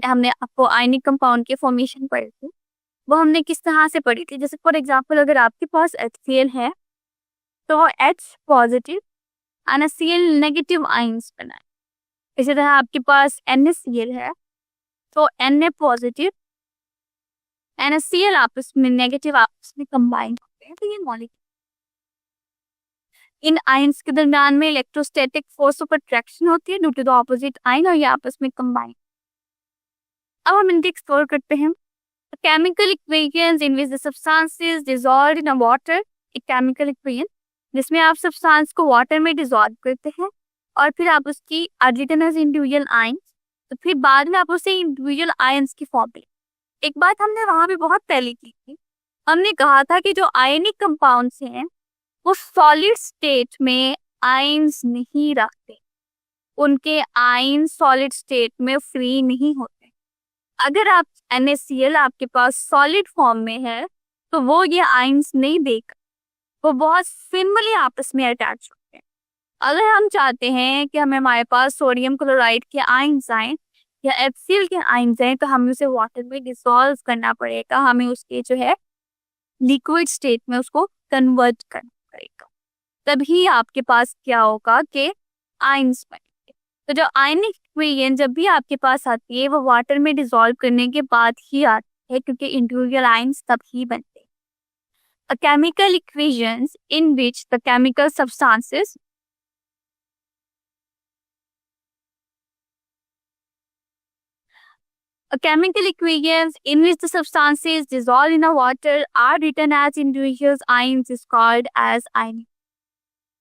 हमने आपको आयनिक कंपाउंड के फॉर्मेशन पढ़े थे, वो हमने किस तरह से पढ़ी थी। जैसे फॉर एग्जांपल अगर आपके पास HCl है तो H पॉजिटिव और Cl नेगेटिव आयन्स बनाए। इसी तरह आपके पास NaCl है तो Na पॉजिटिव NaCl आपस में नेगेटिव आपस में कंबाइन होते हैं, तो ये मॉलिक्यूल। इन आयन्स के दरमियान में इलेक्ट्रोस्टैटिक फोर्स ऑफ अट्रैक्शन होती है due to the opposite ion, और ये आपस में कंबाइन। अब हम इनको एक्सप्लोर करते हैं। Chemical equations in which the substances dissolved in water. एक केमिकल इक्वेशन जिसमें आप सब्सटेंस को वाटर में डिसॉल्व करते हैं और फिर आप उसकी रिटन एज इंडिविजुअल आयंस, तो फिर बाद में आप उसे इंडिविजुअल आयंस की फॉर्म में। एक बात हमने वहां पे बहुत पहले की थी, हमने कहा था कि जो आयनिक कंपाउंड्स हैं वो सॉलिड स्टेट में आयंस नहीं रखते, उनके आयन सॉलिड स्टेट में फ्री नहीं होते। अगर आप NaCl आपके पास सॉलिड फॉर्म में है तो वो ये आयंस नहीं देगा, वो बहुत सिंपली आपस में अटैच होते हैं। अगर हम चाहते हैं कि हमारे पास सोडियम क्लोराइड के आयंस आए या HCl के आयंस आए, तो हमें उसे वाटर में डिसॉल्व करना पड़ेगा, हमें उसके जो है लिक्विड स्टेट में उसको कन्वर्ट करना पड़ेगा, तभी आपके पास क्या होगा कि आयंस बनेंगे। तो जो आयनिक इक्वेशन जब भी आपके पास आती है वो वाटर में डिसॉल्व करने के बाद ही आती है, क्योंकि इंडिविजुअल आयंस तब ही बनते हैं। A chemical equations in which the chemical substances dissolved in a water are written as individual ions is called as ionic।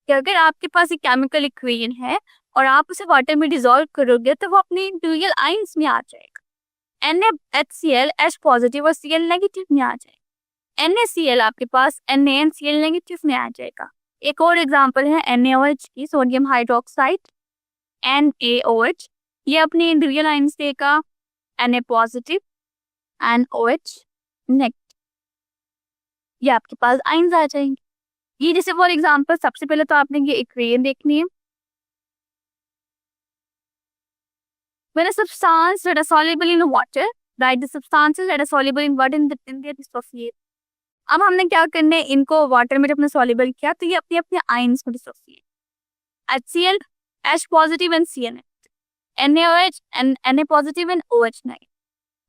कि अगर आपके पास एक केमिकल इक्वेशन है और आप उसे वाटर में डिसॉल्व करोगे तो वो अपने इंडिविजुअल आयंस में आ जाएगा। NaHCl H पॉजिटिव और Cl नेगेटिव में आ जाएगा। NaCl आपके पास NaCl नेगेटिव में आ जाएगा। एक और एग्जांपल है NaOH की, सोडियम हाइड्रोक्साइड NaOH, ये अपने इंडिविजुअल आयंस देगा Na positive and OH negative, ये आपके पास आयंस आ जाएंगे। ये जैसे फॉर एग्जांपल सबसे पहले तो आपने ये इक्वेशन देखनी है। When a substance that is soluble in water, write the substances that are soluble in water in their dissociate। अब हमने क्या करना है, इनको वाटर में जब हमने सॉल्युबल किया तो ये अपने अपने आयंस में dissociate. HCl H positive and Cl negative, NaOH and Na positive and OH negative,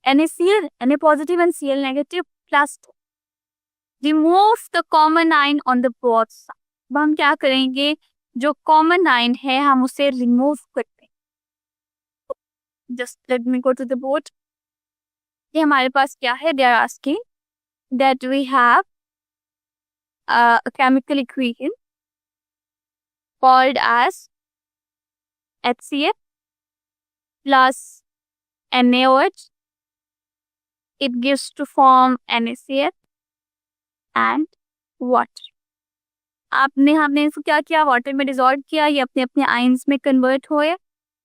NaCl Na positive and Cl negative plus 2। Remove the common ion on the both side. अब हम क्या करेंगे, जो कॉमन आयन है हम उसे remove करते हैं। Just let me go to the board. ये हमारे पास क्या है, they are asking that we have a chemical equation called as HCl plus NaOH. It gives to form NaCl and water. हमने इसको क्या किया, वाटर में डिसॉल्व किया, ये अपने अपने आयंस में कन्वर्ट हुए।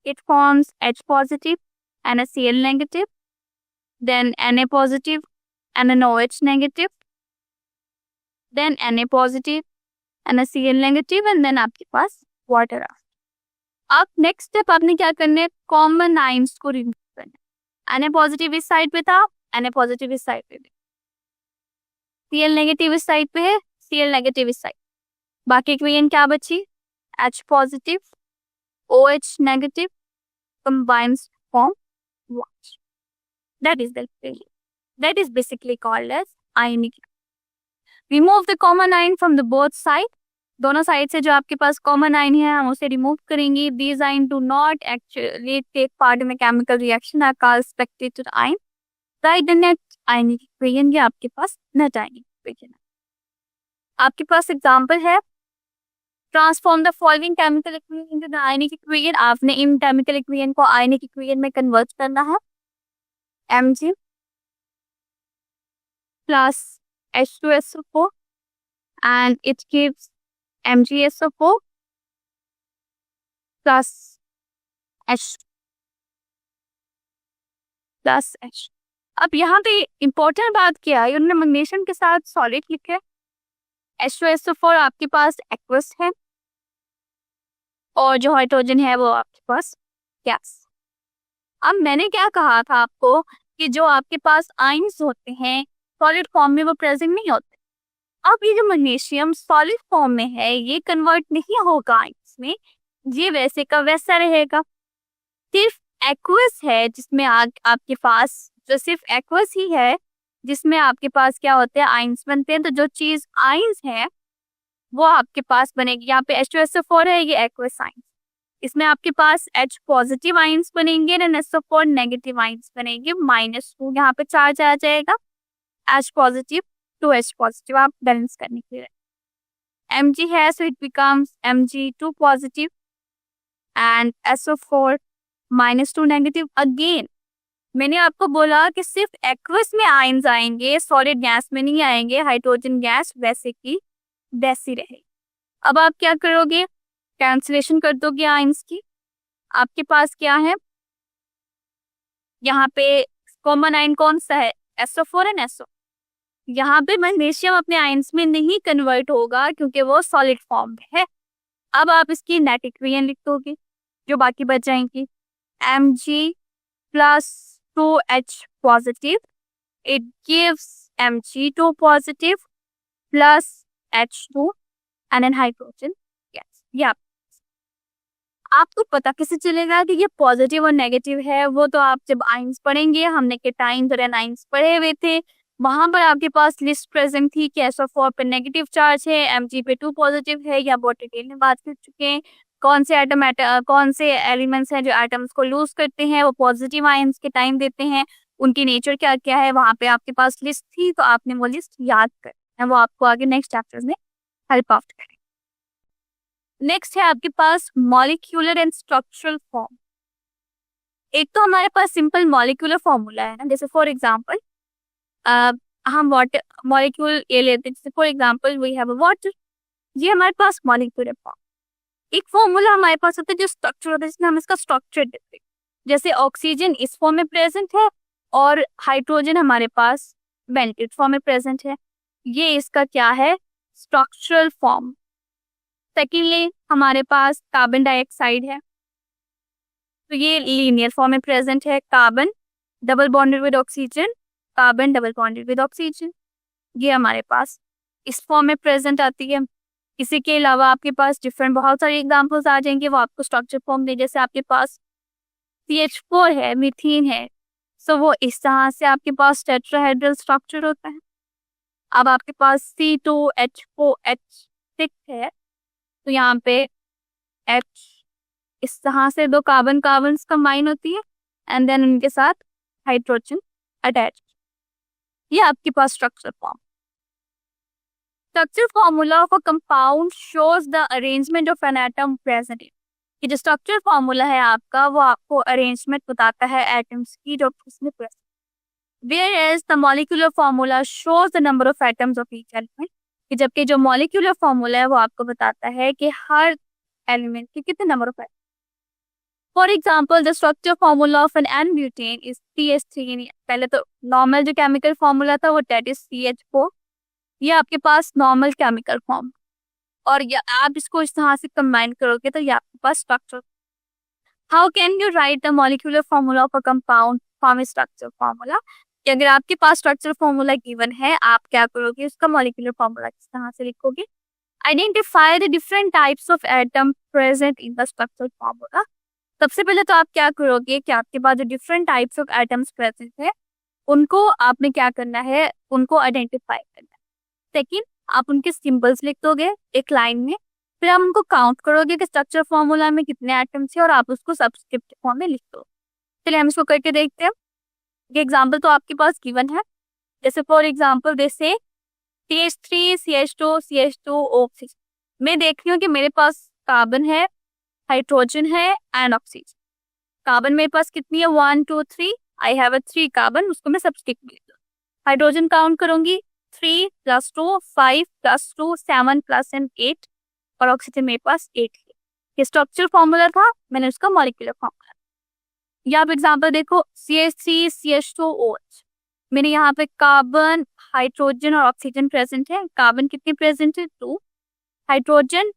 It forms H positive and a Cl negative, then Na positive and an OH negative, then Na positive and a Cl negative, and then आपके पास water आ। अब नेक्स्ट स्टेप आपने क्या करना है, कॉमन आयंस को remove करना है। Na पॉजिटिव इस साइड पे था, Na पॉजिटिव इस साइड पे, Cl नेगेटिव इस साइड पे है, Cl नेगेटिव इस साइड, बाकी इक्वेशन क्या बची, H positive OH negative combines form what? That is the equation. That is basically called as ionic. Remove the common ion from the both side. दोनों side से जो आपके पास कॉमन आयन है हम उसे रिमूव करेंगे. These ion do not actually take part in the chemical reaction are called spectator ion. Write the net ionic equation. ये आपके पास net ionic equation है. आपके पास एग्जांपल है, transform the following chemical equation into the ionic equation. आपने इन chemical equation को आयनिक equation में convert करना है. Mg plus H2SO4 and it gives MgSO4 plus H plus H. अब यहाँ पे इम्पोर्टेंट बात क्या है, उन्होंने मैग्नीशियम के साथ सॉलिड लिखे है. H2SO4 आपके पास एक्वस है और जो हाइड्रोजन है वो आपके पास गैस. अब मैंने क्या कहा था आपको कि जो आपके पास आयंस होते हैं सॉलिड फॉर्म में वो प्रेजेंट नहीं होते. अब ये जो मैग्नीशियम सॉलिड फॉर्म में है ये कन्वर्ट नहीं होगा आयंस में, ये वैसे का वैसा रहेगा. सिर्फ एक्वस है जिसमें आपके पास, जो सिर्फ एक्वस ही है जिसमें आपके पास क्या होते हैं, आयंस बनते हैं. तो जो चीज आयंस है वो आपके पास बनेगी. यहाँ पे H2SO4 है, ये एक्वस आयंस. इसमें आपके पास H पॉजिटिव आयंस बनेंगे और SO4 नेगेटिव आयंस बनेंगे. -2 यहाँ पे चार्ज आ जाएगा. H positive to H positive आप बैलेंस करने के लिए. Mg है so it becomes Mg2 positive and SO4 -2 negative. Again मैंने आपको बोला कि सिर्फ एक्वस में आयंस आएंगे, सॉलिड गैस में नहीं आएंगे. हाइड्रोजन गैस वैसे की वैसी रहेगी. अब आप क्या करोगे, कैंसिलेशन कर दोगे आयंस की. आपके पास क्या है, यहाँ पे कॉमन आयन कौन सा है, SO4 एंड SO. यहाँ पे मैग्नीशियम अपने आयंस में नहीं कन्वर्ट होगा क्योंकि वो सॉलिड फॉर्म में है. अब आप इसकी नेट इक्वेशन लिख दोगे जो बाकी बच जाएंगी. Mg plus 2H positive, it gives Mg2 positive plus H2 and then hydrogen gas. ये आपको पता कैसे चलेगा कि ये पॉजिटिव और नेगेटिव है, वो तो आप जब आयंस पढ़ेंगे, हमने केटाइंस और एनाइंस पढ़े हुए थे, वहां पर आपके पास लिस्ट प्रेजेंट थी कि SO4 पे नेगेटिव चार्ज है, Mg पे 2 पॉजिटिव है. या बहुत डिटेल में बात कर चुके हैं कौन से एलिमेंट्स हैं जो एटम्स को लूज करते हैं, वो पॉजिटिव आयंस के टाइम देते हैं, उनकी नेचर क्या क्या है, वहां पे आपके पास लिस्ट थी. तो आपने वो लिस्ट याद कर, वो आपको आगे नेक्स्ट चैप्टर्स में हेल्प आउट करें. नेक्स्ट है आपके पास मॉलिक्यूलर एंड स्ट्रक्चरल फॉर्म. एक तो हमारे पास सिंपल मॉलिक्यूलर फॉर्मूला है ना, जैसे फॉर एग्जांपल हम वाटर मॉलिक्यूल ये लेते हैं, जैसे for example we have water, ये हमारे पास मॉलिक्यूलर फॉर्म. एक फॉर्मूला हमारे पास होता है जो स्ट्रक्चर होता है, जिसमें हम इसका स्ट्रक्चर देते हैं. जैसे ऑक्सीजन इस फॉर्म में प्रेजेंट है और हाइड्रोजन हमारे पास बेंटेड फॉर्म में प्रेजेंट है. ये इसका क्या है, स्ट्रक्चरल फॉर्म. सेकेंडली हमारे पास कार्बन डाइऑक्साइड है, तो ये लीनियर फॉर्म में प्रेजेंट है. Carbon double bonded with oxygen, carbon double bonded with oxygen, ये हमारे पास इस फॉर्म में प्रेजेंट आती है. इसी के अलावा आपके पास डिफरेंट बहुत सारे एग्जांपल्स आ जाएंगे, वो आपको स्ट्रक्चर फॉर्म दे. जैसे आपके पास CH4 है, मीथेन है, सो वो इस तरह से आपके पास टेट्राहेड्रल स्ट्रक्चर होता है. अब आपके पास C2H4H6 है, तो यहाँ पे H इस तरह से दो कार्बन कार्बन्स कंबाइन होती है एंड देन उनके साथ हाइड्रोजन अटैच. ये आपके पास structure form. Structure formula of a compound shows the arrangement of an atom present in. ये जो स्ट्रक्चर फॉर्मूला है आपका, वो आपको अरेंजमेंट बताता है एटम्स की जो उसमें present. Whereas the molecular formula shows the number of atoms of each element. कि जबकि जो molecular formula है वो आपको बताता है कि हर element के कितने number of atoms. For example, the structure formula of an N-butane is CH3. पहले तो normal जो chemical formula था वो that is CH4. ये आपके पास normal chemical form. और आप इसको इस तरह से combine करोगे तो ये आपके पास structure. How can you right the molecular formula of a compound form structure formula, कि अगर आपके पास स्ट्रक्चर फॉर्मूला गिवन है, आप क्या करोगे, उसका मॉलिक्यूलर फॉर्मूला किस तरह से लिखोगे। Identify the different types of atom present in the structure formula. सबसे पहले तो आप क्या करोगे कि आपके पास जो different types of atoms present है, उनको आपने क्या करना है, उनको आइडेंटिफाई करना है। सेकेंड, आप उनके सिंबल्स लिख दोगे एक लाइन में, फिर आप उनको काउंट करोगे कि स्ट्रक्चर फॉर्मूला में कितने एटम्स है और आप उसको सब्सक्रिप्ट फॉर्म में लिख दो। चलिए हम इसको करके देखते हैं। ये एग्जांपल तो आपके पास गिवन है, जैसे फॉर एग्जांपल जैसे CH3 CH2 CH2 ऑक्सीजन। मैं देख रही हूँ कि मेरे पास कार्बन है, हाइड्रोजन है एंड ऑक्सीजन। कार्बन मेरे पास कितनी है, 1 2 3, आई हैव 3 कार्बन, उसको मैं सब्सक्रिप्ट में लिख दूँ। हाइड्रोजन काउंट करूंगी, 3 + 2 5 + 2 7 + 8, और ऑक्सीजन मेरे पास 8 है। ये स्ट्रक्चर फॉर्मूला था, मैंने उसका मॉलिक्यूलर फॉर्मूला। या आप एग्जांपल देखो, CH3 CH2 OH। मेरे यहाँ पे कार्बन, हाइड्रोजन और ऑक्सीजन प्रेजेंट है। कार्बन कितनी प्रेजेंट है, 2, हाइड्रोजन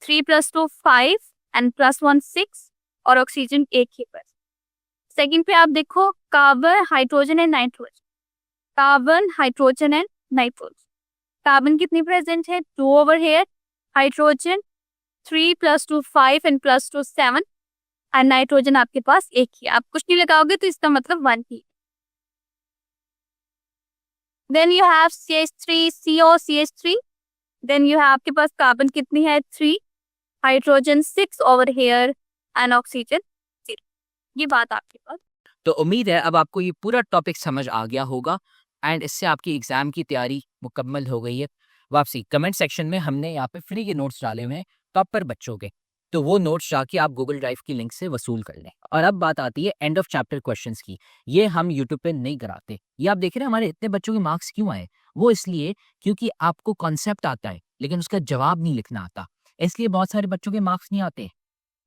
3 + 2 5 एंड +1 6, और ऑक्सीजन 1 ही प्रेजेंट। सेकंड पे आप देखो, carbon, hydrogen and nitrogen. Carbon, hydrogen and nitrogen. Carbon कितनी प्रेजेंट है, 2 over here, hydrogen 3 + 2 5 and +2 7, and nitrogen आपके पास 1 ही। आप कुछ नहीं लगाओगे तो इसका मतलब 1 ही। Then you have CH3 CO CH3। Then you have, आपके पास कार्बन कितनी है, 3, hydrogen 6 over here and oxygen 0। ये बात आपके पास। तो उम्मीद है अब आपको ये पूरा टॉपिक समझ आ गया होगा एंड इससे आपकी एग्जाम की तैयारी मुकम्मल हो गई है। वापसी कमेंट सेक्शन में हमने यहाँ पे फ्री के नोट्स डाले हुए हैं टॉपर बच्चों के, तो वो नोट्स जाके आप गूगल ड्राइव की लिंक से वसूल कर लें। और अब बात आती है एंड ऑफ चैप्टर क्वेश्चंस की। ये हम यूट्यूब पे नहीं कराते। ये आप देख रहे हैं हमारे इतने बच्चों के मार्क्स क्यों आए, वो इसलिए क्योंकि आपको कॉन्सेप्ट आता है लेकिन उसका जवाब नहीं लिखना आता, इसलिए बहुत सारे बच्चों के मार्क्स नहीं आते।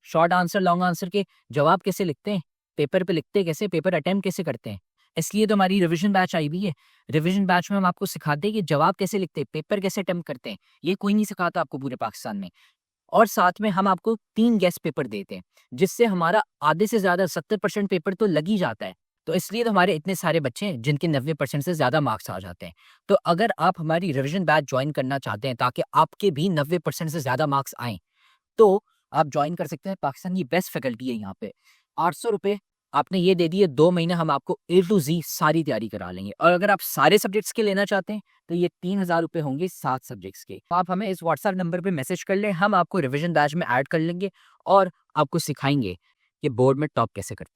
शॉर्ट आंसर लॉन्ग आंसर के जवाब कैसे लिखते हैं, पेपर पे लिखते कैसे, पेपर अटेम्प्ट कैसे करते हैं। इसलिए तो हमारी रिवीजन बैच आई हुई है। रिवीजन बैच में हम आपको सिखाते हैं कि जवाब कैसे लिखते हैं, पेपर कैसे अटेम्प्ट करते हैं। ये कोई नहीं सिखाता आपको पूरे पाकिस्तान में। और साथ में हम आपको 3 गेस्ट पेपर देते हैं, जिससे हमारा आधे से ज़्यादा 70% पेपर तो लग ही जाता है। तो इसलिए तो हमारे इतने सारे बच्चे हैं जिनके 90% से ज़्यादा मार्क्स आ जाते हैं। तो अगर आप हमारी रिवीजन बैच ज्वाइन करना चाहते हैं ताकि आपके भी 90% से ज़्यादा मार्क्स आएँ, तो आप ज्वाइन कर सकते हैं। पाकिस्तान की बेस्ट फैकल्टी है यहाँ पे। 800 रुपये आपने ये दे दिए, 2 महीने हम आपको A to Z सारी तैयारी करा लेंगे। और अगर आप सारे सब्जेक्ट्स के लेना चाहते हैं तो ये 3000 रुपये होंगे 7 सब्जेक्ट्स के। तो आप हमें इस व्हाट्सएप नंबर पे मैसेज कर लें, हम आपको रिवीजन बैच में ऐड कर लेंगे और आपको सिखाएंगे कि बोर्ड में टॉप कैसे करते हैं।